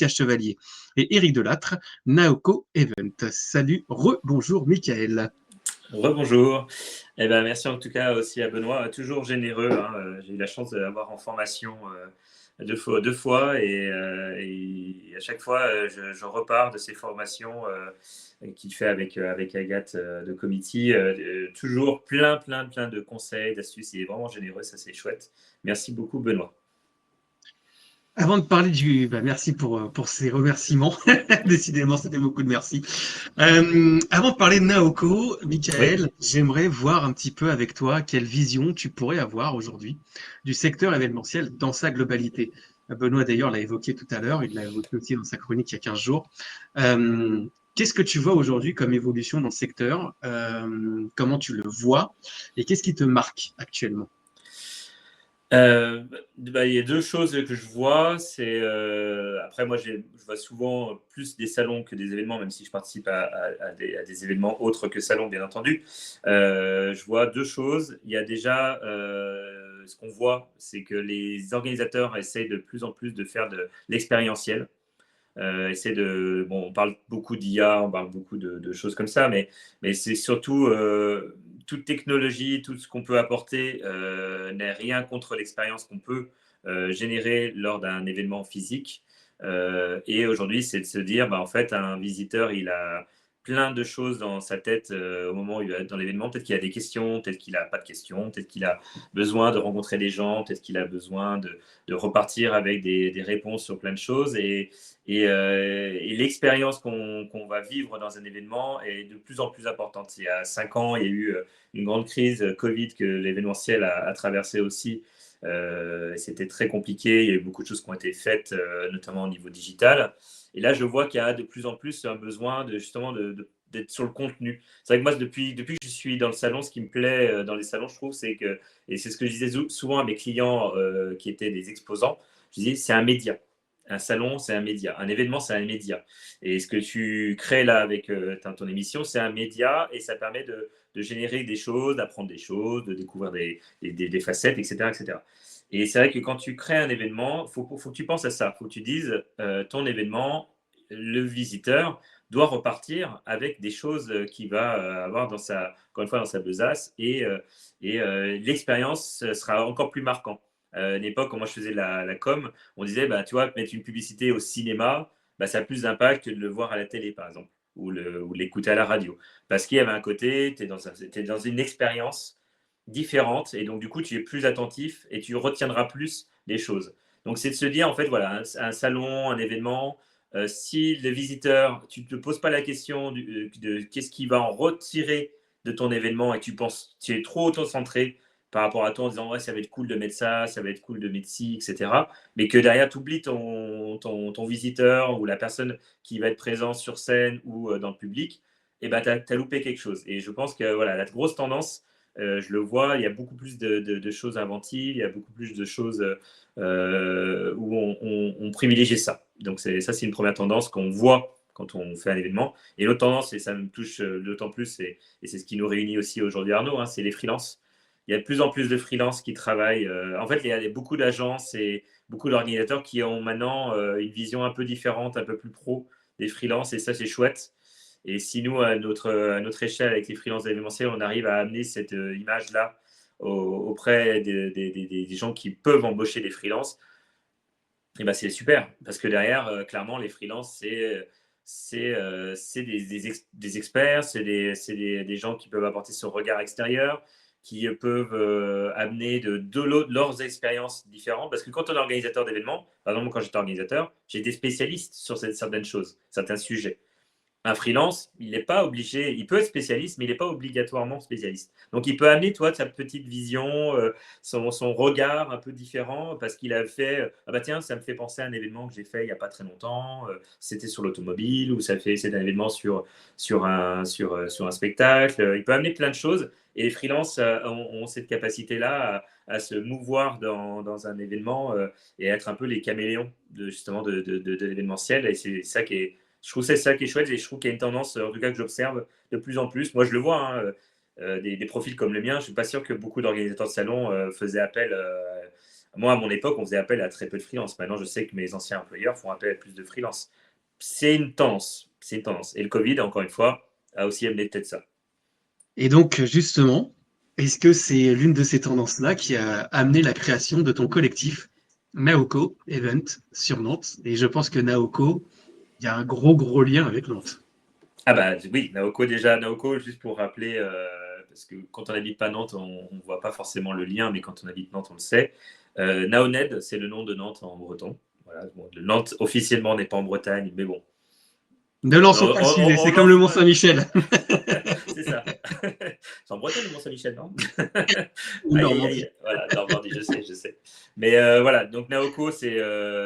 Chevalier et Éric Delattre, Naoko Event. Salut, bonjour Mickaël. Rebonjour. Eh ben, merci en tout cas aussi à Benoît, toujours généreux. Hein. J'ai eu la chance d'avoir en formation deux fois et à chaque fois, je repars de ces formations qu'il fait avec Agathe de Committee. Toujours plein de conseils, d'astuces. Il est vraiment généreux, ça c'est chouette. Merci beaucoup Benoît. Avant de parler merci pour ces remerciements. Décidément, c'était beaucoup de merci. Avant de parler de Naoko, Oui. Michael, j'aimerais voir un petit peu avec toi quelle vision tu pourrais avoir aujourd'hui du secteur événementiel dans sa globalité. Benoît, d'ailleurs, l'a évoqué tout à l'heure, il l'a évoqué aussi dans sa chronique il y a 15 jours. Qu'est-ce que tu vois aujourd'hui comme évolution dans le secteur? Comment tu le vois? Et qu'est-ce qui te marque actuellement? Il y a deux choses que je vois. Après, moi, je vois souvent plus des salons que des événements, même si je participe à des événements autres que salons, bien entendu. Je vois deux choses. Il y a déjà ce qu'on voit, c'est que les organisateurs essayent de plus en plus de faire de l'expérientiel. On parle beaucoup d'IA, on parle beaucoup de choses comme ça, mais c'est surtout toute technologie, tout ce qu'on peut apporter n'est rien contre l'expérience qu'on peut générer lors d'un événement physique. Et aujourd'hui, c'est de se dire, en fait, un visiteur, il a plein de choses dans sa tête au moment où il va être dans l'événement. Peut-être qu'il a des questions, peut-être qu'il n'a pas de questions, peut-être qu'il a besoin de rencontrer des gens, peut-être qu'il a besoin de repartir avec des réponses sur plein de choses. Et l'expérience qu'on va vivre dans un événement est de plus en plus importante. Il y a 5 ans, il y a eu une grande crise Covid que l'événementiel a traversé aussi. C'était très compliqué. Il y a eu beaucoup de choses qui ont été faites, notamment au niveau digital. Et là, je vois qu'il y a de plus en plus un besoin justement d'être sur le contenu. C'est vrai que moi, depuis que je suis dans le salon, ce qui me plaît dans les salons, je trouve, c'est que, et c'est ce que je disais souvent à mes clients qui étaient des exposants, je disais, c'est un média. Un salon, c'est un média. Un événement, c'est un média. Et ce que tu crées là avec ton émission, c'est un média et ça permet de générer des choses, d'apprendre des choses, de découvrir des facettes, etc., etc. Et c'est vrai que quand tu crées un événement, faut que tu penses à ça. Il faut que tu dises, ton événement, le visiteur doit repartir avec des choses qu'il va avoir encore une fois, dans sa besace et l'expérience sera encore plus marquante. À l'époque, quand moi je faisais la com, on disait, tu vois, mettre une publicité au cinéma, ça a plus d'impact que de le voir à la télé, par exemple, ou l'écouter à la radio. Parce qu'il y avait un côté, tu es dans une expérience différente, et donc du coup, tu es plus attentif et tu retiendras plus les choses. Donc c'est de se dire, en fait, voilà, un salon, un événement, si le visiteur, tu ne te poses pas la question de qu'est-ce qu'il va en retirer de ton événement et tu es trop auto-centré par rapport à toi en disant ouais, ça va être cool de mettre ça, ça va être cool de mettre ci, etc. Mais que derrière, tu oublies ton visiteur ou la personne qui va être présente sur scène ou dans le public, et tu as loupé quelque chose. Et je pense que voilà, la grosse tendance, je le vois, il y a beaucoup plus de choses inventives, il y a beaucoup plus de choses où on privilégie ça. Donc ça, c'est une première tendance qu'on voit quand on fait un événement. Et l'autre tendance, et ça me touche d'autant plus, et c'est ce qui nous réunit aussi aujourd'hui, Arnaud, c'est les freelances. Il y a de plus en plus de freelances qui travaillent. En fait, il y a beaucoup d'agences et beaucoup d'organisateurs qui ont maintenant une vision un peu différente, un peu plus pro des freelances, et ça, c'est chouette. Et si nous, à notre échelle, avec les freelances d'événementiel, on arrive à amener cette image-là auprès des gens qui peuvent embaucher des freelances, et c'est super. Parce que derrière, clairement, les freelances, c'est des experts, c'est des gens qui peuvent apporter son regard extérieur, qui peuvent amener leurs expériences différentes. Parce que quand on est organisateur d'événements, par exemple, quand j'étais organisateur, j'ai des spécialistes sur certaines choses, certains sujets. Un freelance, il n'est pas obligé, il peut être spécialiste, mais il n'est pas obligatoirement spécialiste. Donc, il peut amener, toi, sa petite vision, son regard un peu différent, parce qu'il a fait, tiens, ça me fait penser à un événement que j'ai fait il n'y a pas très longtemps, c'était sur l'automobile, ou c'est un événement sur un spectacle. Il peut amener plein de choses, et les freelances ont cette capacité-là à se mouvoir dans un événement et être un peu les caméléons justement de l'événementiel, et c'est ça qui est. Je trouve que c'est ça qui est chouette, et je trouve qu'il y a une tendance, en tout cas que j'observe de plus en plus. Moi, je le vois, des profils comme le mien. Je ne suis pas sûr que beaucoup d'organisateurs de salons faisaient appel. Moi, à mon époque, on faisait appel à très peu de freelance. Maintenant, je sais que mes anciens employeurs font appel à plus de freelance. C'est une tendance. C'est une tendance. Et le Covid, encore une fois, a aussi amené peut-être ça. Et donc, justement, est-ce que c'est l'une de ces tendances-là qui a amené la création de ton collectif Naoko Event sur Nantes? Et je pense que Naoko, il y a un gros lien avec Nantes. Ah bah oui, Naoko déjà, Naoko, juste pour rappeler, parce que quand on n'habite pas Nantes, on ne voit pas forcément le lien, mais quand on habite Nantes, on le sait. Naoned, c'est le nom de Nantes en breton. Voilà, bon, Nantes officiellement n'est pas en Bretagne, mais bon. Ne lançons pas le sujet, c'est comme le Mont-Saint-Michel. C'est ça. C'est en Bretagne, le Mont-Saint-Michel, non? Ou Normandie. Voilà, Normandie, je sais. Mais voilà, donc Naoko, c'est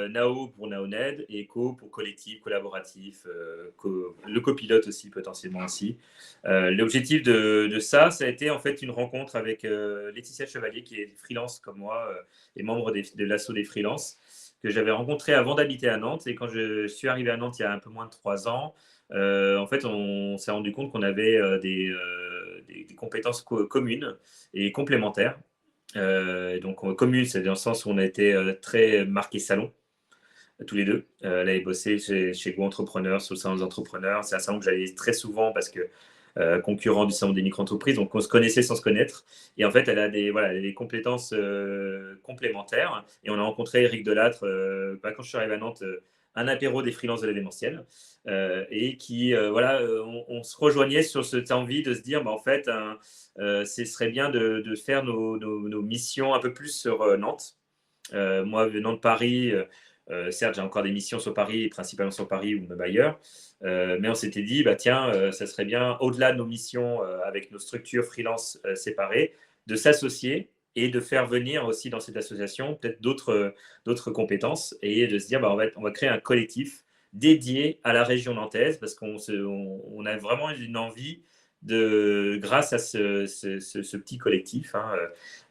Nao pour Naoned et Co pour collectif, collaboratif, le copilote aussi, potentiellement aussi. L'objectif de ça a été en fait une rencontre avec Laetitia Chevalier, qui est freelance comme moi et membre de l'assaut des freelances, que j'avais rencontré avant d'habiter à Nantes. Et quand je suis arrivé à Nantes il y a un peu moins de 3 ans, en fait, on s'est rendu compte qu'on avait des compétences communes et complémentaires. Donc, communes, c'est dans le sens où on a été très marqués salon, tous les deux. Elle avait bossé chez Go Entrepreneurs, sur le salon des entrepreneurs. C'est un salon que j'allais très souvent parce que concurrent du salon des micro-entreprises, donc on se connaissait sans se connaître. Et en fait, elle a des compétences complémentaires. Et on a rencontré Eric Delattre quand je suis arrivé à Nantes, un apéro des freelances de l'événementiel, et qui, on se rejoignait sur cette envie de se dire, en fait, ce serait bien de faire nos missions un peu plus sur Nantes. Moi, venant de Paris, certes, j'ai encore des missions sur Paris, principalement sur Paris ou même ailleurs, mais on s'était dit, tiens, ça serait bien, au-delà de nos missions avec nos structures freelance séparées, de s'associer et de faire venir aussi dans cette association peut-être d'autres compétences et de se dire, on va créer un collectif dédié à la région nantaise parce qu'on a vraiment une envie grâce à ce petit collectif,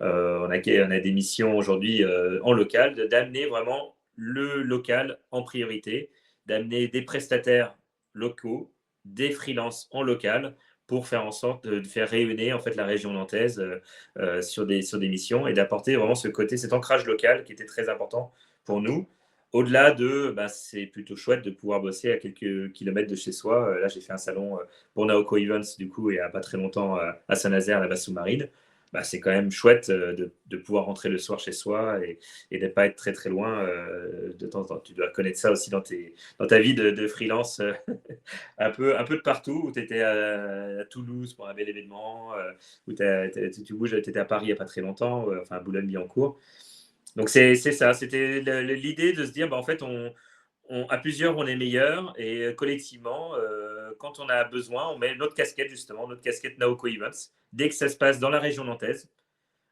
on a des missions aujourd'hui en local, d'amener vraiment le local en priorité, d'amener des prestataires locaux, des freelances en local pour faire en sorte de faire rayonner en fait la région nantaise sur des missions et d'apporter vraiment cet ancrage local qui était très important pour nous. Au-delà c'est plutôt chouette de pouvoir bosser à quelques kilomètres de chez soi. Là, j'ai fait un salon pour Naoko Events, du coup, il n'y a pas très longtemps à Saint-Nazaire, la base sous-marine. C'est quand même chouette de pouvoir rentrer le soir chez soi et de ne pas être très très loin de temps en temps. Tu dois connaître ça aussi dans ta vie de freelance, un peu de partout, où tu étais à Toulouse pour un bel événement, où tu bouges, tu étais à Paris il n'y a pas très longtemps, enfin à Boulogne-Billancourt. Donc c'est ça, c'était l'idée de se dire, en fait, à plusieurs, on est meilleur et collectivement, quand on a besoin, on met notre casquette, justement, notre casquette Naoko Events. Dès que ça se passe dans la région nantaise,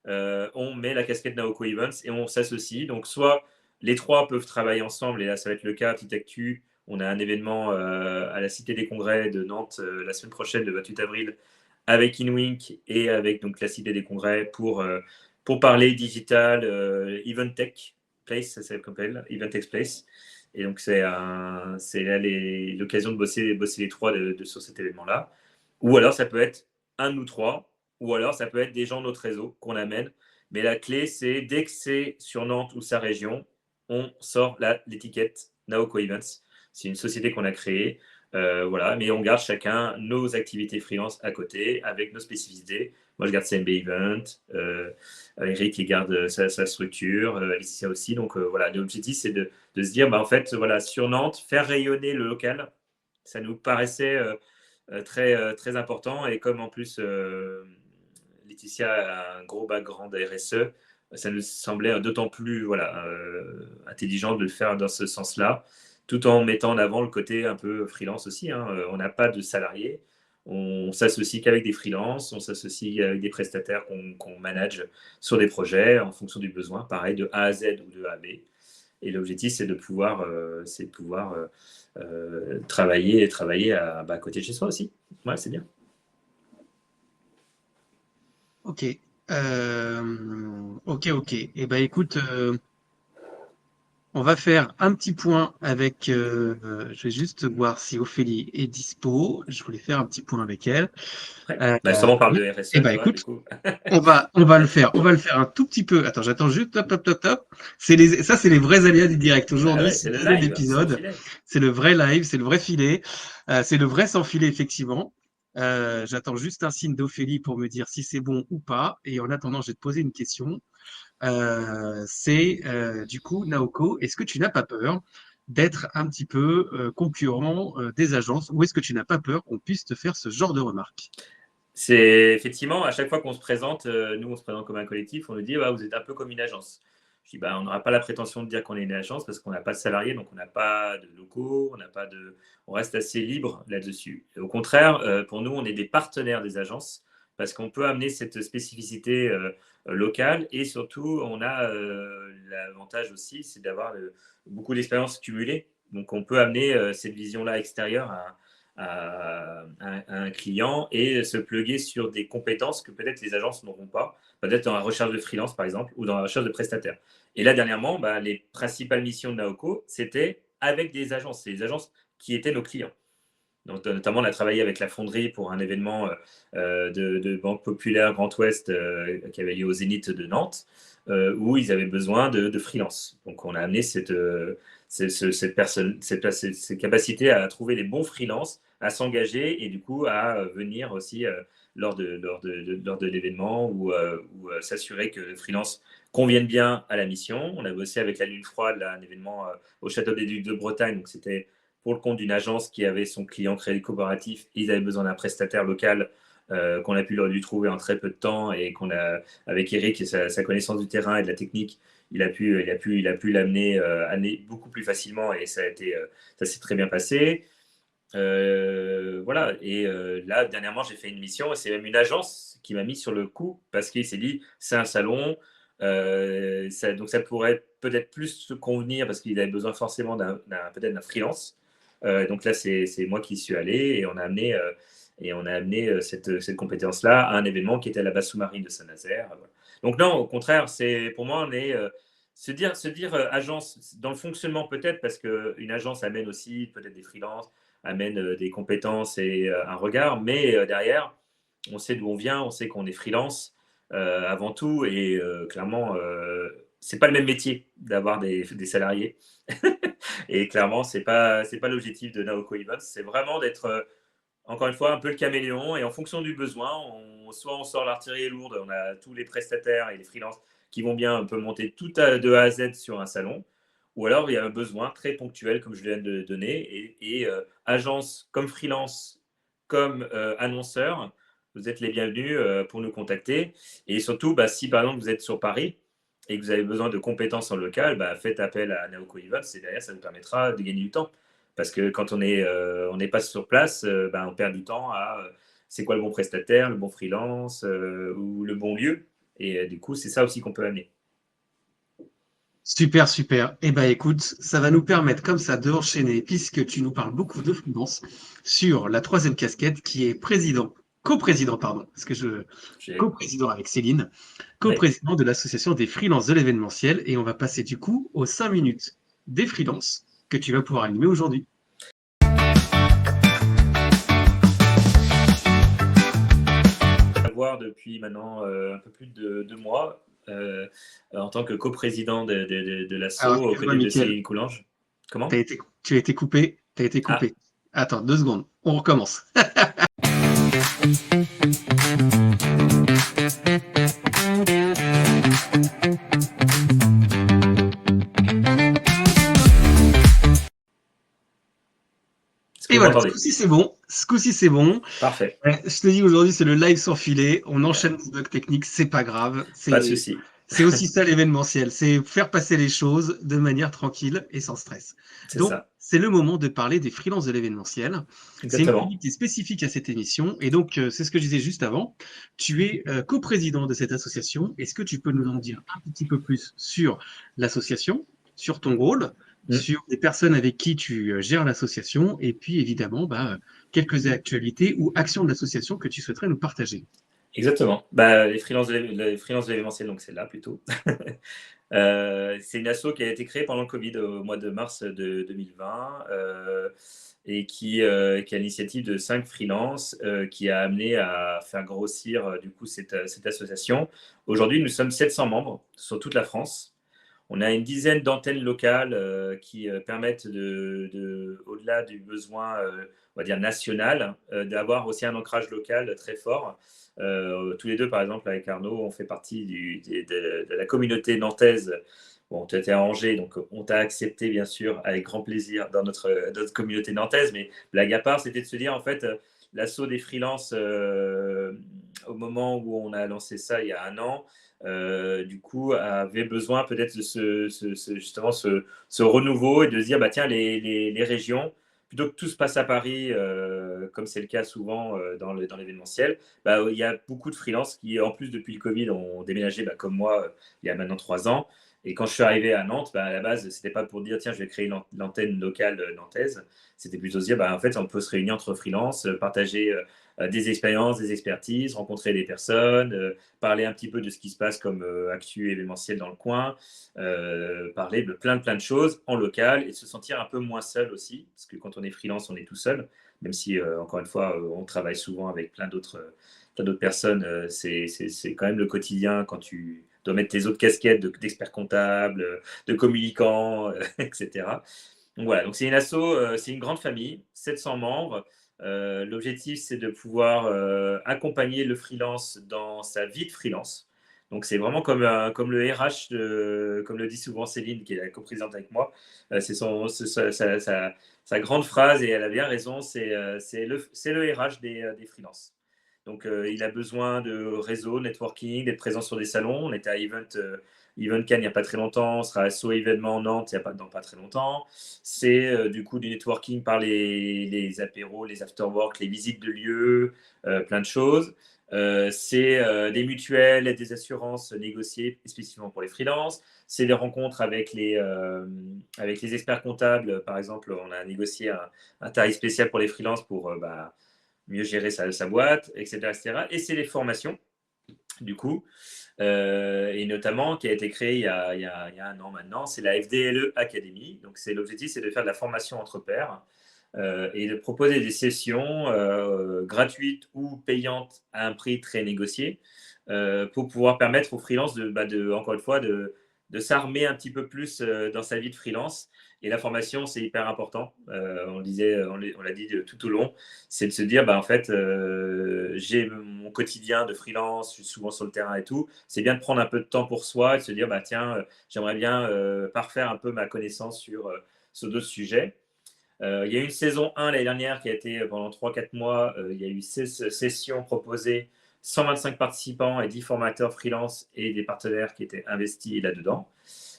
on met la casquette Naoko Events et on s'associe. Donc, soit les trois peuvent travailler ensemble, et là, ça va être le cas. Petite actu, on a un événement à la Cité des Congrès de Nantes la semaine prochaine, le 28 avril, avec InWink et avec donc, la Cité des Congrès pour parler digital, Event Tech Place, ça s'appelle, Event Tech Place. Et donc, c'est l'occasion de bosser les trois sur cet événement-là. Ou alors, ça peut être un de nous trois, ou alors ça peut être des gens de notre réseau qu'on amène. Mais la clé, c'est dès que c'est sur Nantes ou sa région, on sort l'étiquette Naoko Events. C'est une société qu'on a créée. Mais on garde chacun nos activités freelance à côté avec nos spécificités. Moi, je garde CMB Event. Eric, il garde sa structure. Alicia aussi. Donc, l'objectif, c'est de se dire, en fait, sur Nantes, faire rayonner le local, ça nous paraissait très, très important. Et comme en plus, Laetitia a un gros background RSE, ça nous semblait d'autant plus intelligent de le faire dans ce sens-là, tout en mettant en avant le côté un peu freelance aussi. On n'a pas de salariés, on s'associe qu'avec des freelances, on s'associe avec des prestataires qu'on manage sur des projets en fonction du besoin, pareil, de A à Z ou de A à B. Et l'objectif, c'est de pouvoir travailler à côté de chez soi aussi. Ouais, c'est bien. Ok. Ok. Eh ben, écoute, on va faire un petit point avec. Je vais juste voir si Ophélie est dispo. Je voulais faire un petit point avec elle. Justement, on parle de RSE. Eh ben, écoute, on va le faire. On va le faire un tout petit peu. Attends, j'attends juste. Top. C'est les vrais aléas du direct. Aujourd'hui, c'est le live d'épisode. C'est le vrai live, c'est le vrai filet. C'est le vrai sans filet, effectivement. J'attends juste un signe d'Ophélie pour me dire si c'est bon ou pas. Et en attendant, je vais te poser une question. Du coup, Naoko, est-ce que tu n'as pas peur d'être un petit peu concurrent des agences ou est-ce que tu n'as pas peur qu'on puisse te faire ce genre de remarques? C'est effectivement, à chaque fois qu'on se présente, nous, on se présente comme un collectif, on nous dit, vous êtes un peu comme une agence. Je dis, on n'aura pas la prétention de dire qu'on est une agence parce qu'on n'a pas de salariés, donc on n'a pas de locaux, on reste assez libre là-dessus. Et au contraire, pour nous, on est des partenaires des agences parce qu'on peut amener cette spécificité locale et surtout, on a l'avantage aussi, c'est d'avoir beaucoup d'expérience cumulée. Donc, on peut amener cette vision-là extérieure à un client et se plugger sur des compétences que peut-être les agences n'auront pas, peut-être dans la recherche de freelance par exemple ou dans la recherche de prestataires. Et là dernièrement, les principales missions de Naoko, c'était avec des agences. C'est les agences qui étaient nos clients. Donc, notamment, on a travaillé avec la Fonderie pour un événement de Banque Populaire Grand Ouest qui avait lieu au Zénith de Nantes, où ils avaient besoin de freelance. Donc, on a amené cette capacité à trouver les bons freelances, à s'engager et du coup à venir aussi lors de l'événement ou s'assurer que le freelance convienne bien à la mission. On a bossé avec la Lune Froide, là, un événement au Château des Ducs de Bretagne. Donc, c'était pour le compte d'une agence qui avait son client crédit coopératif. Ils avaient besoin d'un prestataire local qu'on a pu leur lui trouver en très peu de temps et qu'on a, avec Eric et sa connaissance du terrain et de la technique, il a pu l'amener beaucoup plus facilement et ça s'est très bien passé. Voilà. Et là, dernièrement, j'ai fait une mission et c'est même une agence qui m'a mis sur le coup parce qu'il s'est dit c'est un salon. Donc ça pourrait peut-être plus se convenir parce qu'il avait besoin forcément peut-être d'un freelance. Donc là, c'est moi qui suis allé et on a amené cette compétence-là à un événement qui était à la base sous-marine de Saint-Nazaire. Voilà. Donc non, au contraire, pour moi, on est se dire agence dans le fonctionnement peut-être parce qu'une agence amène aussi peut-être des freelances, amène des compétences et un regard, mais derrière, on sait d'où on vient, on sait qu'on est freelance avant tout et clairement, c'est pas le même métier d'avoir des salariés. Et clairement, c'est pas l'objectif de Naoko Events. C'est vraiment d'être, encore une fois, un peu le caméléon. Et en fonction du besoin, soit on sort l'artillerie lourde, on a tous les prestataires et les freelances qui vont bien, on peut monter tout de A à Z sur un salon. Ou alors, il y a un besoin très ponctuel, comme je viens de donner. Et agence comme freelance, comme annonceur, vous êtes les bienvenus pour nous contacter. Et surtout, si par exemple vous êtes sur Paris, et que vous avez besoin de compétences en local, faites appel à Naoko Events et derrière, ça vous permettra de gagner du temps. Parce que quand on n'est pas sur place, on perd du temps à c'est quoi le bon prestataire, le bon freelance ou le bon lieu. Et du coup, c'est ça aussi qu'on peut amener. Super, super. Eh ben, écoute, ça va nous permettre comme ça de enchaîner, puisque tu nous parles beaucoup de freelance, sur la troisième casquette qui est coprésident, pardon, parce que coprésident avec Céline, coprésident de l'association des freelances de l'événementiel. Et on va passer du coup aux 5 minutes des freelances que tu vas pouvoir animer aujourd'hui. Depuis maintenant un peu plus de 2 mois en tant que coprésident de l'asso aux côtés de Céline Coulange. Comment ? Tu as été coupé. Attends, 2 secondes. On recommence. Et voilà, ce coup-ci c'est bon. Parfait. Je te dis, aujourd'hui, c'est le live sans filet. On enchaîne les bugs techniques, c'est pas grave. Pas de souci. C'est aussi ça l'événementiel, c'est faire passer les choses de manière tranquille et sans stress. Donc, c'est le moment de parler des freelances de l'événementiel. C'est une activité qui est spécifique à cette émission. Et donc, c'est ce que je disais juste avant. Tu es coprésident de cette association. Est-ce que tu peux nous en dire un petit peu plus sur l'association, sur ton rôle, sur les personnes avec qui tu gères l'association et puis évidemment quelques actualités ou actions de l'association que tu souhaiterais nous partager? Exactement. Les freelances de l'événementiel, donc c'est là plutôt. C'est une asso qui a été créée pendant le Covid au mois de mars de 2020 et qui a l'initiative de 5 freelances qui a amené à faire grossir du coup cette association. Aujourd'hui, nous sommes 700 membres sur toute la France. On a une dizaine d'antennes locales qui permettent, au-delà du besoin, on va dire national, d'avoir aussi un ancrage local très fort. Tous les deux, par exemple, avec Arnaud, on fait partie de la communauté nantaise. Bon, tu étais à Angers, donc on t'a accepté, bien sûr, avec grand plaisir dans notre communauté nantaise. Mais blague à part, c'était de se dire, en fait, l'assaut des freelances, au moment où on a lancé ça il y a 1 an, du coup, avait besoin peut-être de justement ce renouveau et de se dire, bah, tiens, les régions, plutôt que tout se passe à Paris, comme c'est le cas souvent dans l'événementiel, bah, il y a beaucoup de freelances qui, en plus, depuis le Covid, ont déménagé, bah, comme moi, il y a maintenant 3 ans. Et quand je suis arrivé à Nantes, bah, à la base, c'était pas pour dire, tiens, je vais créer une antenne locale nantaise. C'était plutôt se dire, bah, en fait, on peut se réunir entre freelance, partager des expériences, des expertises, rencontrer des personnes, parler un petit peu de ce qui se passe comme actu événementiel dans le coin, parler de plein de choses en local et se sentir un peu moins seul aussi, parce que quand on est freelance, on est tout seul, même si, encore une fois, on travaille souvent avec plein d'autres personnes. C'est quand même le quotidien quand tu dois mettre tes autres casquettes d'expert comptable, de communicant, etc. Donc voilà, donc c'est une asso, c'est une grande famille, 700 membres. L'objectif, c'est de pouvoir accompagner le freelance dans sa vie de freelance. Donc, c'est vraiment comme le RH, comme le dit souvent Céline, qui est la coprésidente avec moi. C'est sa grande phrase, et elle a bien raison, c'est le RH des freelances. Donc, il a besoin de réseau, networking, d'être présent sur des salons. On était à Event Cannes il n'y a pas très longtemps, on sera à SO événement Nantes dans pas très longtemps. C'est du coup du networking par les apéros, les afterwork, les visites de lieux, plein de choses. C'est des mutuelles et des assurances négociées spécifiquement pour les freelances. C'est des rencontres avec les experts comptables. Par exemple, on a négocié un tarif spécial pour les freelances pour mieux gérer sa boîte, etc., etc. Et c'est les formations, du coup, et notamment qui a été créée il y a 1 an maintenant, c'est la FDLE Academy. Donc, l'objectif, c'est de faire de la formation entre pairs et de proposer des sessions gratuites ou payantes à un prix très négocié pour pouvoir permettre aux freelances encore une fois, de s'armer un petit peu plus dans sa vie de freelance. Et la formation, c'est hyper important. On l'a dit tout au long, c'est de se dire, en fait, j'ai mon quotidien de freelance, je suis souvent sur le terrain et tout. C'est bien de prendre un peu de temps pour soi et de se dire, tiens, j'aimerais bien parfaire un peu ma connaissance sur d'autres sujets. Il y a eu une saison 1 l'année dernière qui a été pendant 3-4 mois. Il y a eu 16 sessions proposées, 125 participants et 10 formateurs freelance et des partenaires qui étaient investis là-dedans.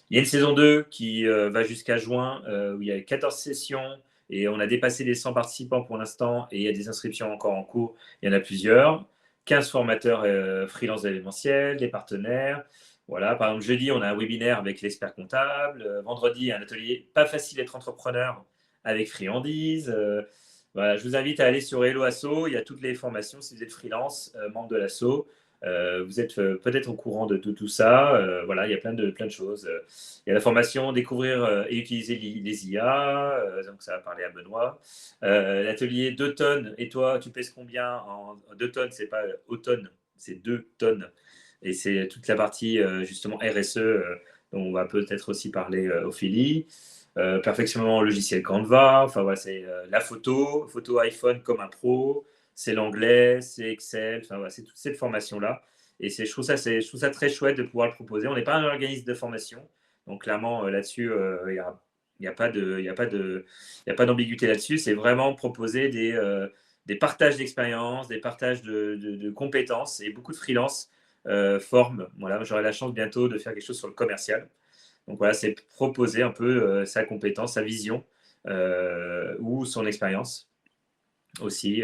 Il y a une saison 2 qui va jusqu'à juin, où il y a 14 sessions et on a dépassé les 100 participants pour l'instant, et il y a des inscriptions encore en cours. Il y en a plusieurs. 15 formateurs freelance d'événementiel, des partenaires. Voilà, par exemple, jeudi, on a un webinaire avec l'expert comptable. Vendredi, un atelier pas facile d'être entrepreneur avec friandises. Voilà, je vous invite à aller sur Hello Asso. Il y a toutes les formations si vous êtes freelance, membre de l'asso. Vous êtes peut-être au courant de tout ça. Voilà, il y a plein de choses. Il y a la formation découvrir et utiliser les IA. Donc, ça va parler à Benoît. L'atelier 2 tonnes. Et toi, tu pèses combien en 2 tonnes? C'est pas automne, c'est 2 tonnes. Et c'est toute la partie justement RSE dont on va peut-être aussi parler, Ophélie. Perfectionnement logiciel Canva. Enfin, voilà, c'est la photo iPhone comme un pro. C'est l'anglais, c'est Excel, enfin, voilà, c'est toute cette formation-là. Et je trouve ça très chouette de pouvoir le proposer. On n'est pas un organisme de formation, donc clairement là-dessus, il n'y a pas d'ambiguïté là-dessus. C'est vraiment proposer des partages d'expériences, des partages de compétences, et beaucoup de freelance forment. Voilà, j'aurai la chance bientôt de faire quelque chose sur le commercial. Donc voilà, c'est proposer un peu sa compétence, sa vision ou son expérience aussi,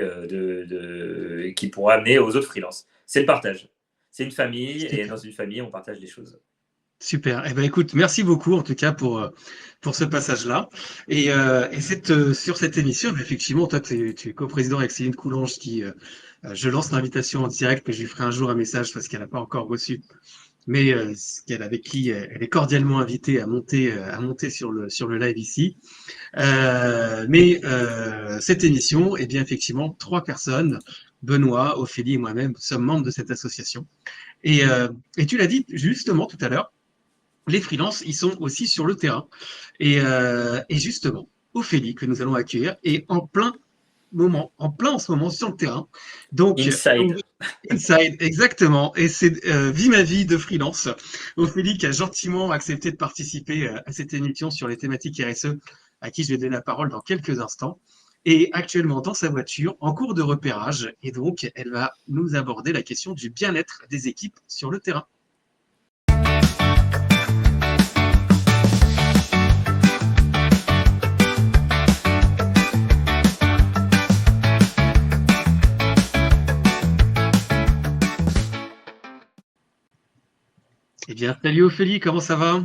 qui pourra amener aux autres freelances. C'est le partage. C'est une famille, et dans une famille, on partage les choses. Super. Eh ben, écoute, merci beaucoup en tout cas pour ce passage-là. Et sur cette émission, effectivement, toi, tu es coprésident avec Céline Coulange, qui je lance l'invitation en direct, mais je lui ferai un jour un message parce qu'elle n'a pas encore reçu. Mais avec qui elle est cordialement invitée à monter sur le live ici. Cette émission, eh bien effectivement, 3 personnes, Benoît, Ophélie et moi-même, sommes membres de cette association. Et tu l'as dit justement tout à l'heure, les freelances, ils sont aussi sur le terrain. Et justement, Ophélie, que nous allons accueillir, est en plein en ce moment sur le terrain. Donc, Inside. Inside, exactement. Et c'est Vie ma vie de freelance. Ophélie qui a gentiment accepté de participer à cette émission sur les thématiques RSE, à qui je vais donner la parole dans quelques instants. Et actuellement dans sa voiture, en cours de repérage. Et donc, elle va nous aborder la question du bien-être des équipes sur le terrain. Eh bien, salut Ophélie, comment ça va?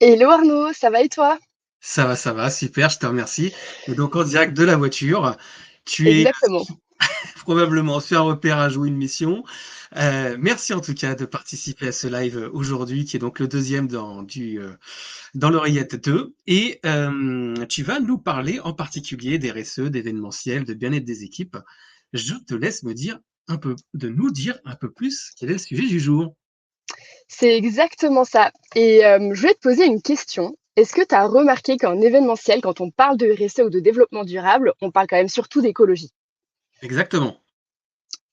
Hello Arnaud, ça va et toi? Ça va, super, je te remercie. Et donc, en direct de la voiture, tu es Exactement. probablement sur un repérage ou une mission. Merci en tout cas de participer à ce live aujourd'hui, qui est donc le deuxième dans l'oreillette 2. Et tu vas nous parler en particulier des RSE, d'événementiel, de bien-être des équipes. Je te laisse nous dire un peu plus quel est le sujet du jour. C'est exactement ça. Et je voulais te poser une question. Est-ce que tu as remarqué qu'en événementiel, quand on parle de RSE ou de développement durable, on parle quand même surtout d'écologie? Exactement.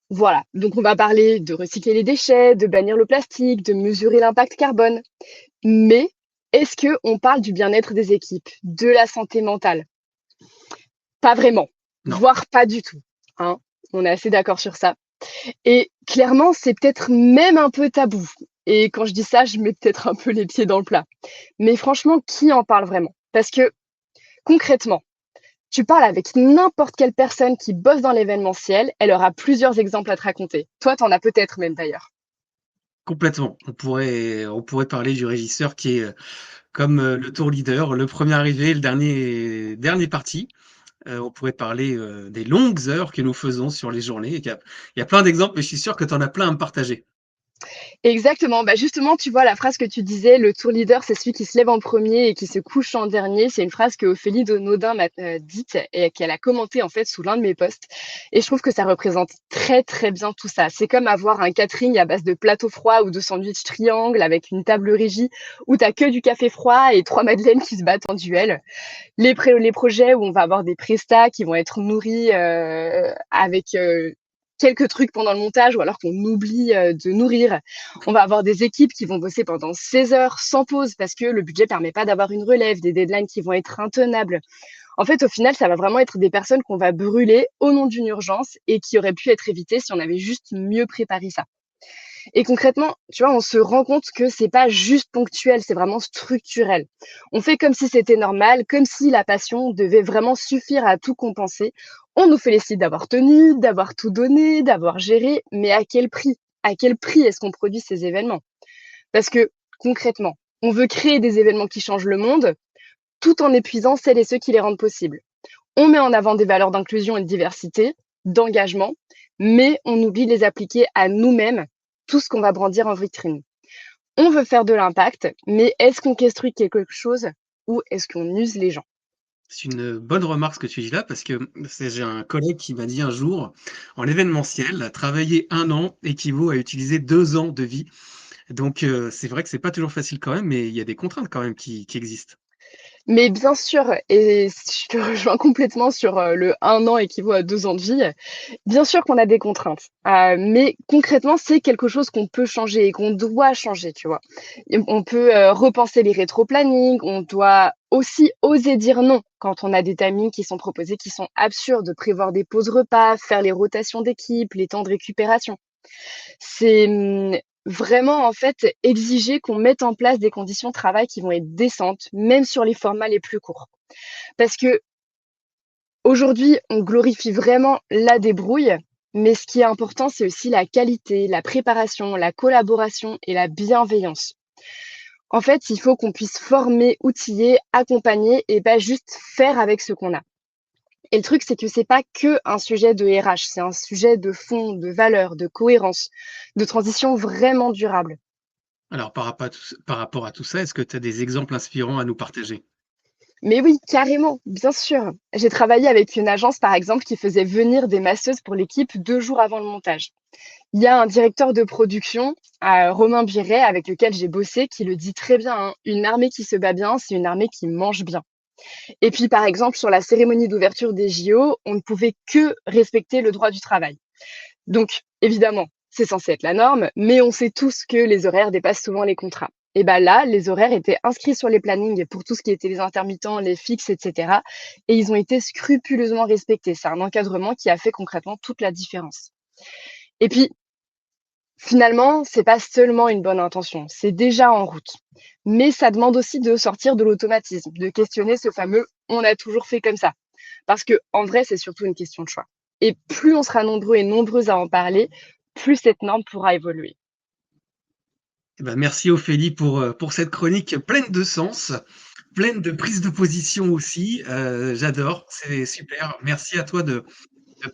Voilà, donc on va parler de recycler les déchets, de bannir le plastique, de mesurer l'impact carbone. Mais est-ce qu'on parle du bien-être des équipes, de la santé mentale? Pas vraiment, Non. voire pas du tout, hein. On est assez d'accord sur ça. Et clairement, c'est peut-être même un peu tabou. Et quand je dis ça, je mets peut-être un peu les pieds dans le plat. Mais franchement, qui en parle vraiment? Parce que concrètement, tu parles avec n'importe quelle personne qui bosse dans l'événementiel, elle aura plusieurs exemples à te raconter. Toi, tu en as peut-être même d'ailleurs. Complètement. On pourrait parler du régisseur qui est comme le tour leader, le premier arrivé, le dernier parti. On pourrait parler des longues heures que nous faisons sur les journées. Il y a plein d'exemples, mais je suis sûr que tu en as plein à me partager. Exactement. Bah justement, tu vois, la phrase que tu disais, le tour leader, c'est celui qui se lève en premier et qui se couche en dernier. C'est une phrase que Ophélie Donaudin m'a dite et qu'elle a commentée en fait sous l'un de mes posts. Et je trouve que ça représente très très bien tout ça. C'est comme avoir un catering à base de plateaux froids ou de sandwich triangle avec une table régie où t'as que du café froid et trois madeleines qui se battent en duel. Les projets où on va avoir des prestats qui vont être nourris avec quelques trucs pendant le montage ou alors qu'on oublie de nourrir. On va avoir des équipes qui vont bosser pendant 16 heures sans pause parce que le budget permet pas d'avoir une relève, des deadlines qui vont être intenables. En fait, au final, ça va vraiment être des personnes qu'on va brûler au nom d'une urgence et qui auraient pu être évitées si on avait juste mieux préparé ça. Et concrètement, tu vois, on se rend compte que c'est pas juste ponctuel, c'est vraiment structurel. On fait comme si c'était normal, comme si la passion devait vraiment suffire à tout compenser. On nous félicite d'avoir tenu, d'avoir tout donné, d'avoir géré, mais à quel prix? À quel prix est-ce qu'on produit ces événements? Parce que concrètement, on veut créer des événements qui changent le monde, tout en épuisant celles et ceux qui les rendent possibles. On met en avant des valeurs d'inclusion et de diversité, d'engagement, mais on oublie de les appliquer à nous-mêmes, tout ce qu'on va brandir en vitrine. On veut faire de l'impact, mais est-ce qu'on construit quelque chose ou est-ce qu'on use les gens? C'est une bonne remarque ce que tu dis là, parce que j'ai un collègue qui m'a dit un jour, en événementiel, travailler 1 an équivaut à utiliser 2 ans de vie. Donc, c'est vrai que c'est pas toujours facile quand même, mais il y a des contraintes quand même qui existent. Mais bien sûr, et je te rejoins complètement sur le 1 an équivaut à 2 ans de vie. Bien sûr qu'on a des contraintes, mais concrètement, c'est quelque chose qu'on peut changer et qu'on doit changer, tu vois? Et on peut repenser les rétro-plannings, on doit aussi oser dire non quand on a des timings qui sont proposés qui sont absurdes, prévoir des pauses repas, faire les rotations d'équipe, les temps de récupération. C'est vraiment, en fait, exiger qu'on mette en place des conditions de travail qui vont être décentes, même sur les formats les plus courts. Parce qu'aujourd'hui, on glorifie vraiment la débrouille, mais ce qui est important, c'est aussi la qualité, la préparation, la collaboration et la bienveillance. En fait, il faut qu'on puisse former, outiller, accompagner et pas juste faire avec ce qu'on a. Et le truc, c'est que c'est pas que un sujet de RH, c'est un sujet de fond, de valeur, de cohérence, de transition vraiment durable. Alors, par rapport à tout ça, est-ce que tu as des exemples inspirants à nous partager? Mais oui, carrément, bien sûr. J'ai travaillé avec une agence, par exemple, qui faisait venir des masseuses pour l'équipe 2 jours avant le montage. Il y a un directeur de production, Romain Biret, avec lequel j'ai bossé, qui le dit très bien, hein: «Une armée qui se bat bien, c'est une armée qui mange bien». Et puis, par exemple, sur la cérémonie d'ouverture des JO, on ne pouvait que respecter le droit du travail. Donc, évidemment, c'est censé être la norme, mais on sait tous que les horaires dépassent souvent les contrats. Et bah là, les horaires étaient inscrits sur les plannings pour tout ce qui était les intermittents, les fixes, etc. Et ils ont été scrupuleusement respectés. C'est un encadrement qui a fait concrètement toute la différence. Et puis, finalement, c'est pas seulement une bonne intention, c'est déjà en route. Mais ça demande aussi de sortir de l'automatisme, de questionner ce fameux «on a toujours fait comme ça». Parce que en vrai, c'est surtout une question de choix. Et plus on sera nombreux et nombreuses à en parler, plus cette norme pourra évoluer. Eh ben, merci Ophélie pour cette chronique pleine de sens, pleine de prise de position aussi. J'adore, c'est super. Merci à toi de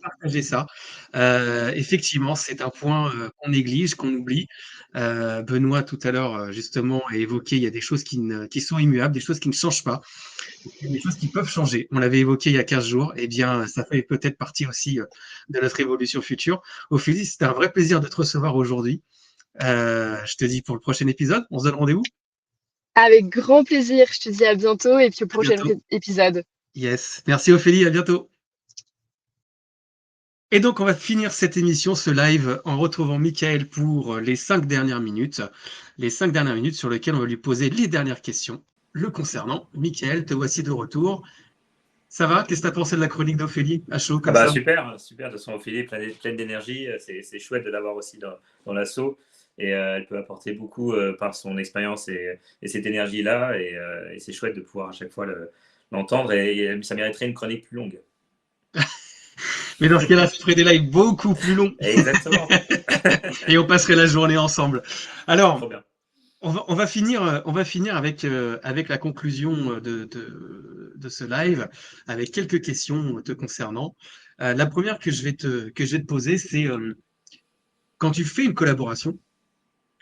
partager ça. Effectivement, c'est un point qu'on néglige, qu'on oublie. Benoît, tout à l'heure, justement, a évoqué, il y a des choses qui sont immuables, des choses qui ne changent pas, il y a des choses qui peuvent changer. On l'avait évoqué il y a 15 jours. Eh bien, ça fait peut-être partie aussi de notre évolution future. Ophélie, c'était un vrai plaisir de te recevoir aujourd'hui. Je te dis pour le prochain épisode, on se donne rendez-vous. Avec grand plaisir, je te dis à bientôt et puis au À prochain bientôt. épisode. Yes. Merci Ophélie, à bientôt. Et donc, on va finir cette émission, ce live, en retrouvant Mickaël pour les 5 dernières minutes. Les 5 dernières minutes sur lesquelles on va lui poser les dernières questions le concernant. Mickaël, te voici de retour. Ça va? Qu'est-ce que tu as pensé de la chronique d'Ophélie à chaud Ah comme bah ça? super, super. De toute façon, Ophélie est pleine d'énergie. C'est chouette de l'avoir aussi dans l'assaut. Et elle peut apporter beaucoup par son expérience et cette énergie-là. Et c'est chouette de pouvoir à chaque fois l'entendre. Et ça mériterait une chronique plus longue. Mais dans ce cas-là, je ferai des lives beaucoup plus longs Exactement. et on passerait la journée ensemble. Alors, Trop bien. on va finir avec la conclusion de ce live, avec quelques questions te concernant. La première que je vais te poser, c'est quand tu fais une collaboration,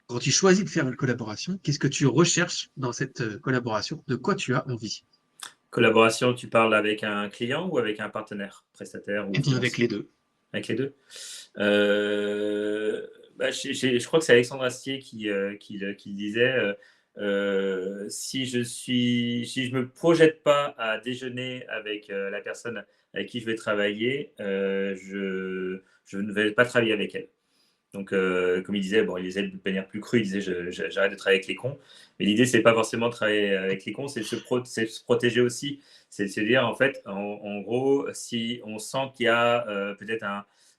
quand tu choisis de faire une collaboration, qu'est-ce que tu recherches dans cette collaboration? De quoi tu as envie? Collaboration, tu parles avec un client ou avec un partenaire, prestataire ou Eh bien, avec freelance? les deux. Avec les deux. Bah, je crois que c'est Alexandre Astier qui le disait. Si je me projette pas à déjeuner avec la personne avec qui je vais travailler, je ne vais pas travailler avec elle. Donc, comme il disait, bon, il disait de manière plus crue, il disait j'arrête de travailler avec les cons. Mais l'idée, c'est pas forcément de travailler avec les cons, c'est c'est de se protéger aussi. C'est de se dire, en fait, en gros, si on sent qu'il y a peut-être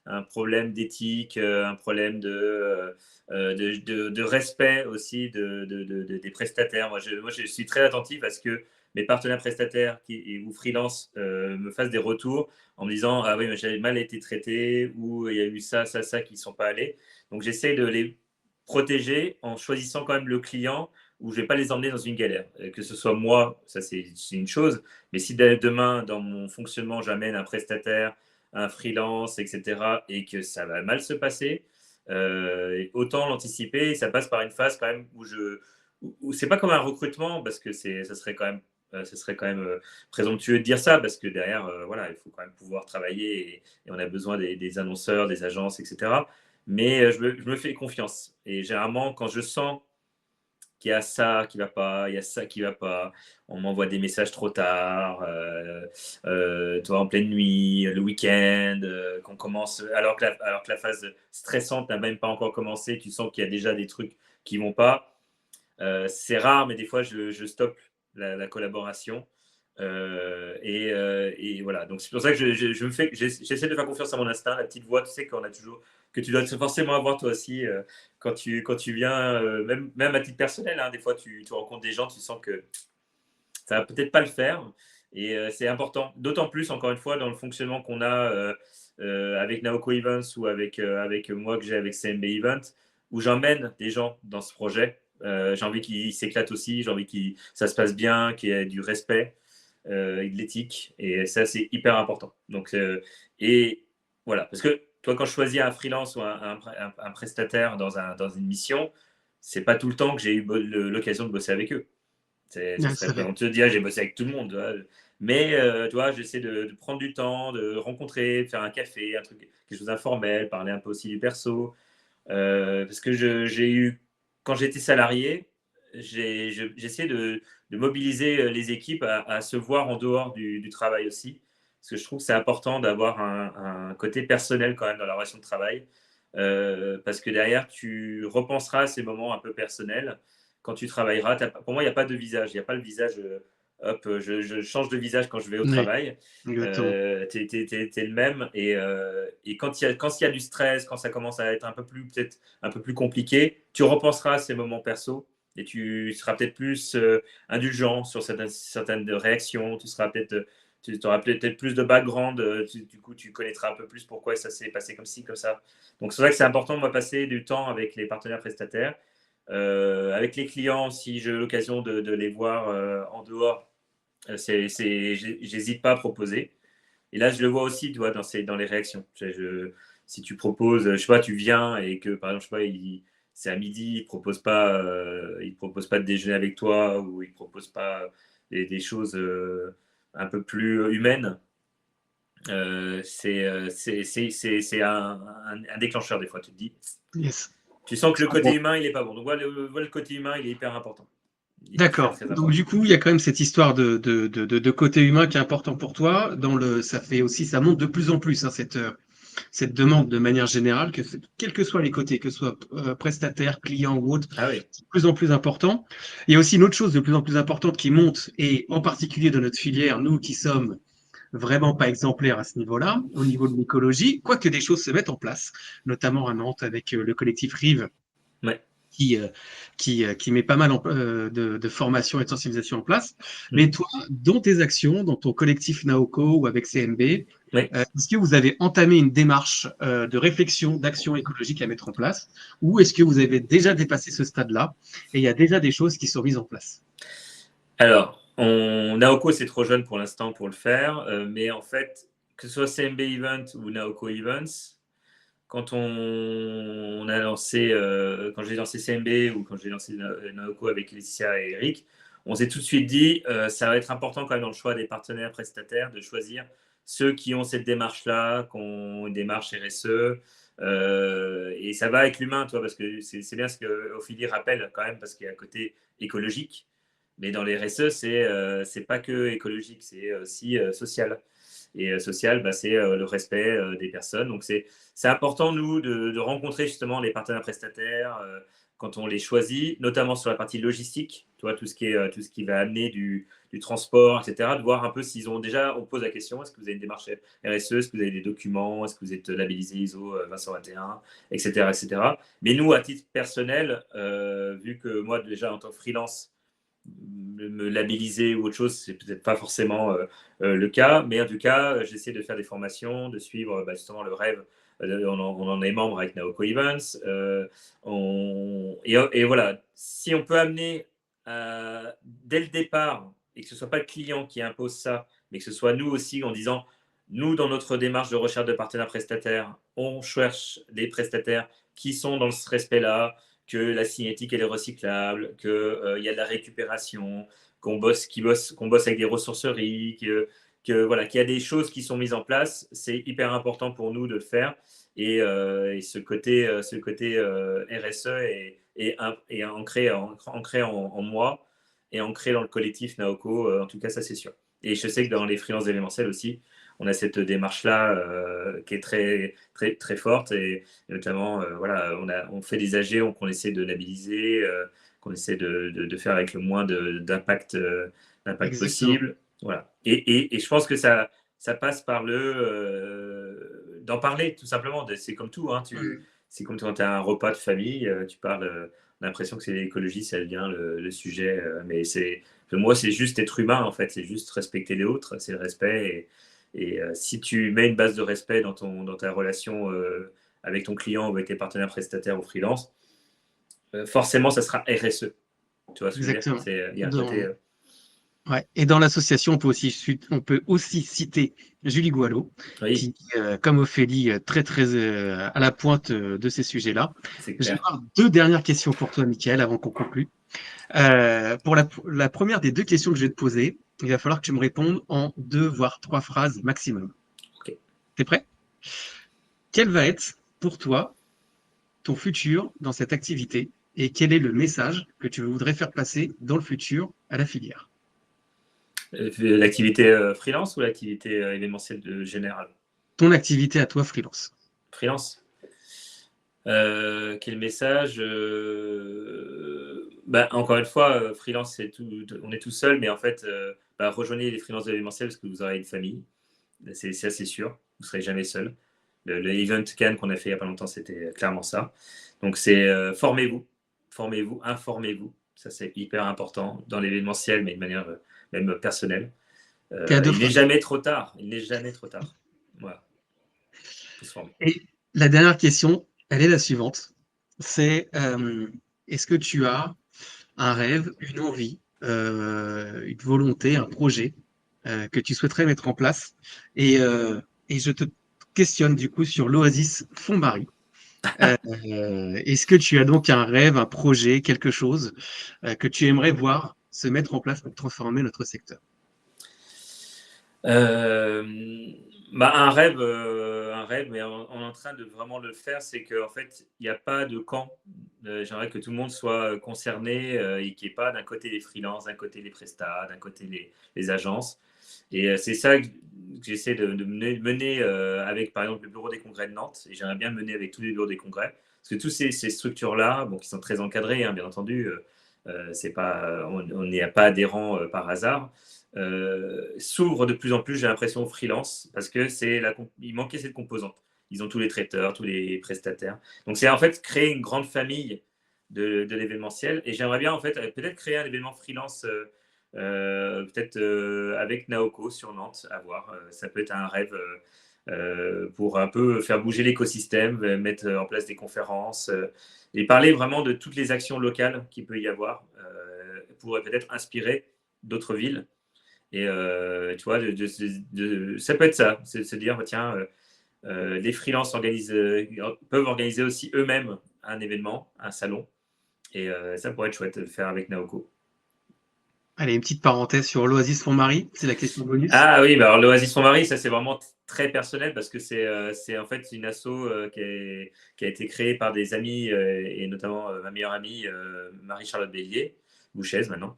un problème d'éthique, un problème de respect aussi des prestataires. Moi, je suis très attentif à ce que mes partenaires prestataires ou freelance me fassent des retours en me disant ah oui, mais j'avais mal été traité ou il y a eu ça, ça, ça qui ne sont pas allés. Donc j'essaie de les protéger en choisissant quand même le client où je ne vais pas les emmener dans une galère. Que ce soit moi, ça c'est une chose, mais si demain dans mon fonctionnement j'amène un prestataire, un freelance, etc., et que ça va mal se passer, autant l'anticiper. Ça passe par une phase quand même où c'est pas comme un recrutement parce que ça serait quand même ce serait quand même présomptueux de dire ça parce que derrière, voilà, il faut quand même pouvoir travailler et on a besoin des annonceurs, des agences, etc. Mais je me fais confiance. Et généralement, quand je sens qu'il y a ça qui va pas, il y a ça qui va pas, on m'envoie des messages trop tard, toi en pleine nuit, le week-end, qu'on commence, alors que la phase stressante n'a même pas encore commencé, tu sens qu'il y a déjà des trucs qui vont pas. C'est rare, mais des fois, je stoppe la collaboration. Et voilà. Donc, c'est pour ça que j'essaie de faire confiance à mon instinct, la petite voix, tu sais, que tu dois forcément avoir toi aussi quand tu viens, même à titre personnel. Hein, des fois, tu rencontres des gens, tu sens que ça va peut-être pas le faire. Et c'est important. D'autant plus, encore une fois, dans le fonctionnement qu'on a avec Naoko Events ou avec moi que j'ai avec CMB Event, où j'emmène des gens dans ce projet. J'ai envie qu'ils s'éclatent aussi, j'ai envie que ça se passe bien, qu'il y ait du respect et de l'éthique. Et ça, c'est hyper important. Donc, et voilà. Parce que toi, quand je choisis un freelance ou un prestataire dans une mission, c'est pas tout le temps que j'ai eu l'occasion de bosser avec eux. Ça Ouais, serait c'est vrai. présomptueux de dire j'ai bossé avec tout le monde. Tu vois. Mais tu vois, j'essaie de prendre du temps, de rencontrer, de faire un café, quelque chose d'informel, parler un peu aussi du perso. Parce que j'ai eu, quand j'étais salarié, j'essayais de mobiliser les équipes à se voir en dehors du travail aussi. Parce que je trouve que c'est important d'avoir un côté personnel quand même dans la relation de travail. Parce que derrière, tu repenseras à ces moments un peu personnels quand tu travailleras. Pour moi, il n'y a pas de visage. Il n'y a pas le visage, hop, je change de visage quand je vais au Oui, travail. exactement. T'es le même. Et quand il y a du stress, quand ça commence à être peut-être un peu plus compliqué, tu repenseras à ces moments perso et tu seras peut-être plus indulgent sur certaines réactions. Tu auras peut-être plus de background. Du coup, tu connaîtras un peu plus pourquoi ça s'est passé comme ci, comme ça. Donc, c'est vrai que c'est important de passer du temps avec les partenaires prestataires. Avec les clients, si j'ai l'occasion de les voir en dehors, j'hésite pas à proposer. Et là, je le vois aussi, tu vois, dans les réactions. Si tu proposes, je sais pas, tu viens et que, par exemple, je sais pas, c'est à midi, il propose pas de déjeuner avec toi ou il propose pas des choses un peu plus humaines. C'est un déclencheur des fois. Tu te dis, Yes. tu sens que Je le côté comprends. humain, il est pas bon. Donc, le côté humain, il est hyper important. Il est très, D'accord. très Donc important. du coup, il y a quand même cette histoire de côté humain qui est important pour toi. Ça monte de plus en plus, hein, cette demande de manière générale, quels que soient les côtés, que ce soit prestataire, client ou autre, Ah oui. c'est de plus en plus important. Il y a aussi une autre chose de plus en plus importante qui monte, et en particulier de notre filière, nous qui sommes vraiment pas exemplaires à ce niveau-là, au niveau de l'écologie, quoique des choses se mettent en place, notamment à Nantes avec le collectif Rive Ouais. qui, qui met pas mal de formation et de sensibilisation en place. Mais toi, dans tes actions, dans ton collectif Naoko ou avec CMB, Oui. est-ce que vous avez entamé une démarche de réflexion, d'action écologique à mettre en place, ou est-ce que vous avez déjà dépassé ce stade-là et il y a déjà des choses qui sont mises en place? Alors, Naoko, c'est trop jeune pour l'instant pour le faire, mais en fait, que ce soit CMB Event ou Naoko Events, on a lancé, quand j'ai lancé CMB ou quand j'ai lancé Naoko avec Laetitia et Eric, on s'est tout de suite dit, ça va être important quand même dans le choix des partenaires prestataires de choisir ceux qui ont cette démarche-là, qui ont une démarche RSE. Et ça va avec l'humain, toi, parce que c'est bien ce que Ophélie rappelle quand même, parce qu'il y a un côté écologique. Mais dans les RSE, c'est pas que écologique, c'est aussi social. Et social, bah, c'est le respect des personnes. Donc, c'est important, nous, de rencontrer justement les partenaires prestataires quand on les choisit, notamment sur la partie logistique, tu vois, tout ce qui va amener du transport, etc. De voir un peu s'ils ont déjà, on pose la question, est-ce que vous avez une démarche RSE, est-ce que vous avez des documents, est-ce que vous êtes labellisé ISO 20121, etc., etc. Mais nous, à titre personnel, vu que moi, déjà, en tant que freelance, me labelliser ou autre chose, c'est peut-être pas forcément le cas, mais en tout cas, j'essaie de faire des formations, de suivre justement le rêve. On en est membre avec Naoko Events. Et voilà, si on peut amener dès le départ, et que ce ne soit pas le client qui impose ça, mais que ce soit nous aussi en disant, nous, dans notre démarche de recherche de partenaires prestataires, on cherche des prestataires qui sont dans ce respect-là, que la cinétique elle est recyclable, qu'il y a de la récupération, qu'on bosse avec des ressourceries, voilà, qu'il y a des choses qui sont mises en place. C'est hyper important pour nous de le faire. Et ce côté RSE est ancré en moi et ancré dans le collectif Naoko, en tout cas, ça c'est sûr. Et je sais que dans les freelances événementiels aussi, on a cette démarche-là qui est très, très, très forte. Et notamment, voilà, on fait des AG qu'on essaie de labelliser, qu'on essaie de faire avec le moins d'impact Exactement. possible. Voilà. Et je pense que ça passe par d'en parler, tout simplement. C'est comme tout. Hein, c'est comme quand tu as un repas de famille, tu parles, on a l'impression que c'est l'écologie, ça devient le sujet. Mais moi, c'est juste être humain, en fait. C'est juste respecter les autres, c'est le respect. Et si tu mets une base de respect dans ta relation avec ton client ou avec tes partenaires prestataires ou freelance, forcément, ça sera RSE. Tu vois ce que je veux dire? Exactement. Il y a un côté. Ouais. Et dans l'association, on peut aussi citer Julie Goualot, Oui, qui, comme Ophélie, très très à la pointe de ces sujets-là. c'est J'ai clair. encore deux dernières questions pour toi, Mickaël, avant qu'on conclue. Pour la première des deux questions que je vais te poser, il va falloir que tu me répondes en 2 voire 3 phrases maximum. Ok. T'es prêt? Quel va être pour toi ton futur dans cette activité et quel est le message que tu voudrais faire passer dans le futur à la filière? L'activité freelance ou l'activité événementielle générale? Ton activité à toi, freelance. Freelance. Quel message? Encore une fois, freelance, on est tout seul, mais en fait, rejoignez les freelances de l'événementiel parce que vous aurez une famille. C'est assez sûr. Vous ne serez jamais seul. Le Event Cannes qu'on a fait il n'y a pas longtemps, c'était clairement ça. Donc, c'est formez-vous, informez-vous. Ça, c'est hyper important dans l'événementiel, mais de manière même personnelle. Il n'est jamais trop tard. Voilà. Faut se former. Et la dernière question, elle est la suivante. C'est est-ce que tu as un rêve, une envie, une volonté, un projet que tu souhaiterais mettre en place? Et je te questionne du coup sur l'Oasis Font-Marie. Est-ce que tu as donc un rêve, un projet, quelque chose que tu aimerais voir se mettre en place pour transformer notre secteur? Un rêve, mais on est en train de vraiment le faire, c'est qu'en fait, il n'y a pas de camp. J'aimerais que tout le monde soit concerné et qu'il n'y ait pas d'un côté les freelances, d'un côté les prestats, d'un côté les agences. Et c'est ça que j'essaie de mener avec, par exemple, le bureau des congrès de Nantes. Et j'aimerais bien mener avec tous les bureaux des congrès. Parce que toutes ces structures-là, qui sont très encadrées, hein, bien entendu, on n'y a pas adhérent par hasard. S'ouvre de plus en plus, j'ai l'impression, aux freelance, parce que il manquait cette composante. Ils ont tous les traiteurs, tous les prestataires. Donc, c'est en fait créer une grande famille de l'événementiel. Et j'aimerais bien, en fait, peut-être créer un événement freelance, peut-être avec Naoko sur Nantes, à voir. Ça peut être un rêve pour un peu faire bouger l'écosystème, mettre en place des conférences et parler vraiment de toutes les actions locales qu'il peut y avoir pour peut-être inspirer d'autres villes. Et tu vois, ça peut être ça, c'est de se dire, tiens, les freelances peuvent organiser aussi eux-mêmes un événement, un salon. Et ça pourrait être chouette de le faire avec Naoko. Allez, une petite parenthèse sur l'Oasis Font-Marie, c'est la question bonus. Ah oui, alors l'Oasis Font-Marie, ça c'est vraiment très personnel parce que c'est en fait une asso qui a été créée par des amis et notamment ma meilleure amie Marie-Charlotte Bélier, Bouchez maintenant,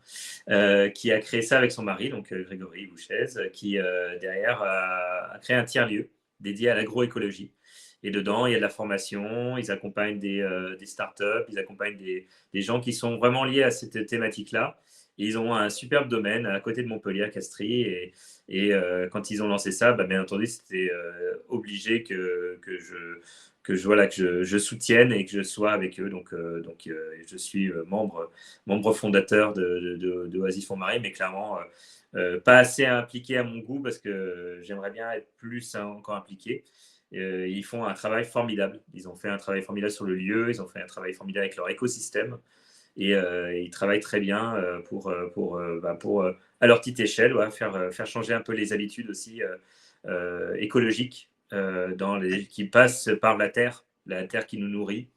qui a créé ça avec son mari, donc Grégory Bouchez, qui derrière a créé un tiers-lieu dédié à l'agroécologie. Et dedans, il y a de la formation, ils accompagnent des startups, ils accompagnent des gens qui sont vraiment liés à cette thématique-là. Et ils ont un superbe domaine à côté de Montpellier, à Castries. Et quand ils ont lancé ça, bien entendu, c'était obligé que je soutienne et que je sois avec eux. Donc je suis membre fondateur de Oasis Font-Marie, mais clairement pas assez impliqué à mon goût parce que j'aimerais bien être plus encore impliqué. Ils font un travail formidable. Ils ont fait un travail formidable sur le lieu, ils ont fait un travail formidable avec leur écosystème. Et ils travaillent très bien pour à leur petite échelle, faire changer un peu les habitudes aussi écologiques qui passent par la terre qui nous nourrit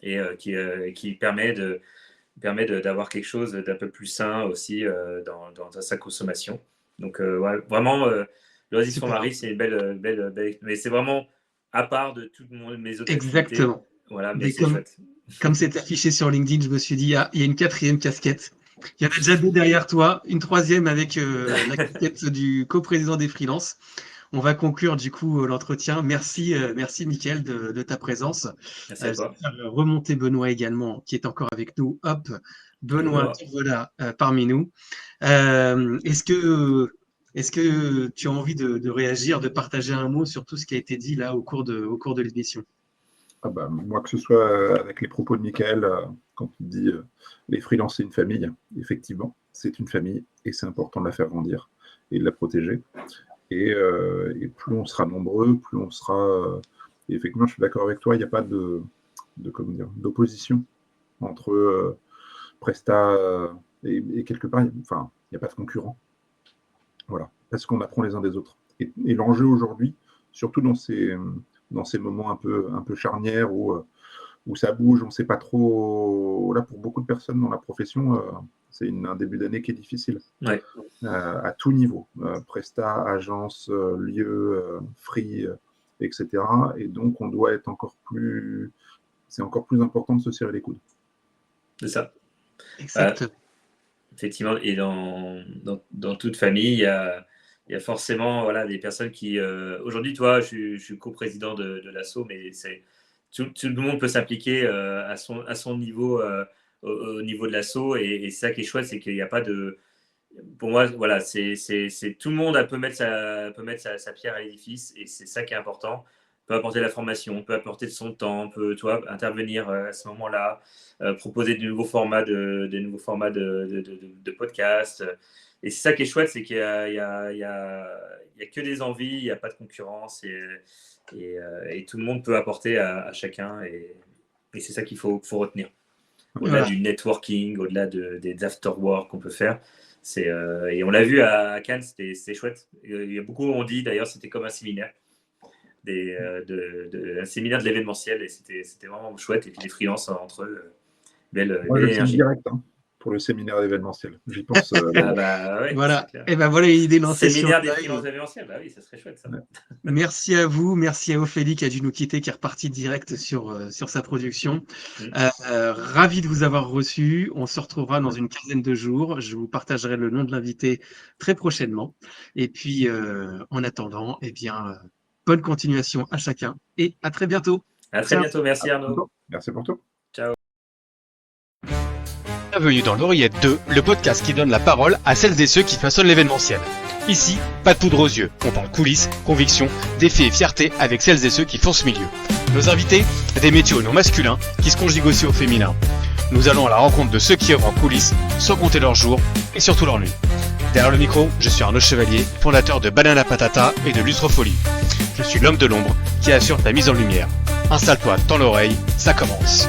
et qui permet d'avoir quelque chose d'un peu plus sain aussi dans sa consommation. Donc vraiment, l'Oasis Font-Marie, c'est une belle, mais c'est vraiment à part de toutes mes autres activités. Exactement. Voilà, mais c'est chouette. Comme c'est affiché sur LinkedIn, je me suis dit, il y a une quatrième casquette. Il y en a déjà deux derrière toi, une troisième avec la casquette du coprésident des freelances. On va conclure du coup l'entretien. Merci Mickaël de ta présence. Merci à toi. Je vais faire remonter Benoît également, qui est encore avec nous. Hop, Benoît, voilà, parmi nous. Est-ce que tu as envie de réagir, de partager un mot sur tout ce qui a été dit là au cours de l'émission? Moi, que ce soit avec les propos de Mickaël, quand il dit les freelances, c'est une famille, effectivement, c'est une famille et c'est important de la faire grandir et de la protéger. Et plus on sera nombreux, plus on sera. Effectivement, je suis d'accord avec toi, il n'y a pas d'opposition entre Presta et quelque part, il n'y a pas de concurrent. Voilà, parce qu'on apprend les uns des autres. Et l'enjeu aujourd'hui, surtout dans ces moments un peu charnières où ça bouge, on ne sait pas trop. Là, pour beaucoup de personnes dans la profession, c'est un début d'année qui est difficile. Ouais. À tout niveau, Presta, agence, lieu, free, etc. Et donc, on doit être encore plus c'est encore plus important de se serrer les coudes. C'est ça. Exactement. Effectivement, et dans toute famille, il y a forcément des personnes qui... aujourd'hui, toi, je suis coprésident de l'asso, mais tout le monde peut s'impliquer à son niveau, au niveau de l'asso, et ça qui est chouette, c'est qu'il n'y a pas de... Pour moi, c'est tout le monde peut mettre sa pierre à l'édifice, et c'est ça qui est important. Peut apporter la formation, peut apporter de son temps, peut intervenir à ce moment-là, proposer de nouveaux formats de podcasts. Et c'est ça qui est chouette, c'est qu'il y a que des envies, il n'y a pas de concurrence, et tout le monde peut apporter à chacun, et c'est ça qu'il faut retenir. Au-delà du networking, au-delà des after-work qu'on peut faire. Et on l'a vu à Cannes, c'était chouette. Il y a beaucoup ont dit, d'ailleurs, c'était comme un séminaire. Un séminaire de l'événementiel, et c'était vraiment chouette. Et puis les freelances entre eux, belle énergie. Direct pour le séminaire d'événementiel. J'y pense. Ouais, voilà. Et ben voilà l'idée dans séminaire des freelances d'événementiel. Bah oui, ça serait chouette ça. Ouais. Merci à vous, merci à Ophélie qui a dû nous quitter, qui est reparti direct sur sa production. Ravi de vous avoir reçu. On se retrouvera dans une quinzaine de jours. Je vous partagerai le nom de l'invité très prochainement. Et puis en attendant, bonne continuation à chacun et à très bientôt. À très bientôt. Merci Arnaud. Merci pour tout. Ciao. Bienvenue dans l'Oreillette 2, le podcast qui donne la parole à celles et ceux qui façonnent l'événementiel. Ici, pas de poudre aux yeux, on parle coulisses, convictions, défis et fierté avec celles et ceux qui font ce milieu. Nos invités, des métiers au nom masculin qui se conjuguent aussi au féminin. Nous allons à la rencontre de ceux qui œuvrent en coulisses, sans compter leurs jours et surtout leurs nuits. Derrière le micro, je suis Arnaud Chevalier, fondateur de Banana Patata et de Lustrofolie. Je suis l'homme de l'ombre qui assure ta mise en lumière. Installe-toi dans l'oreille, ça commence.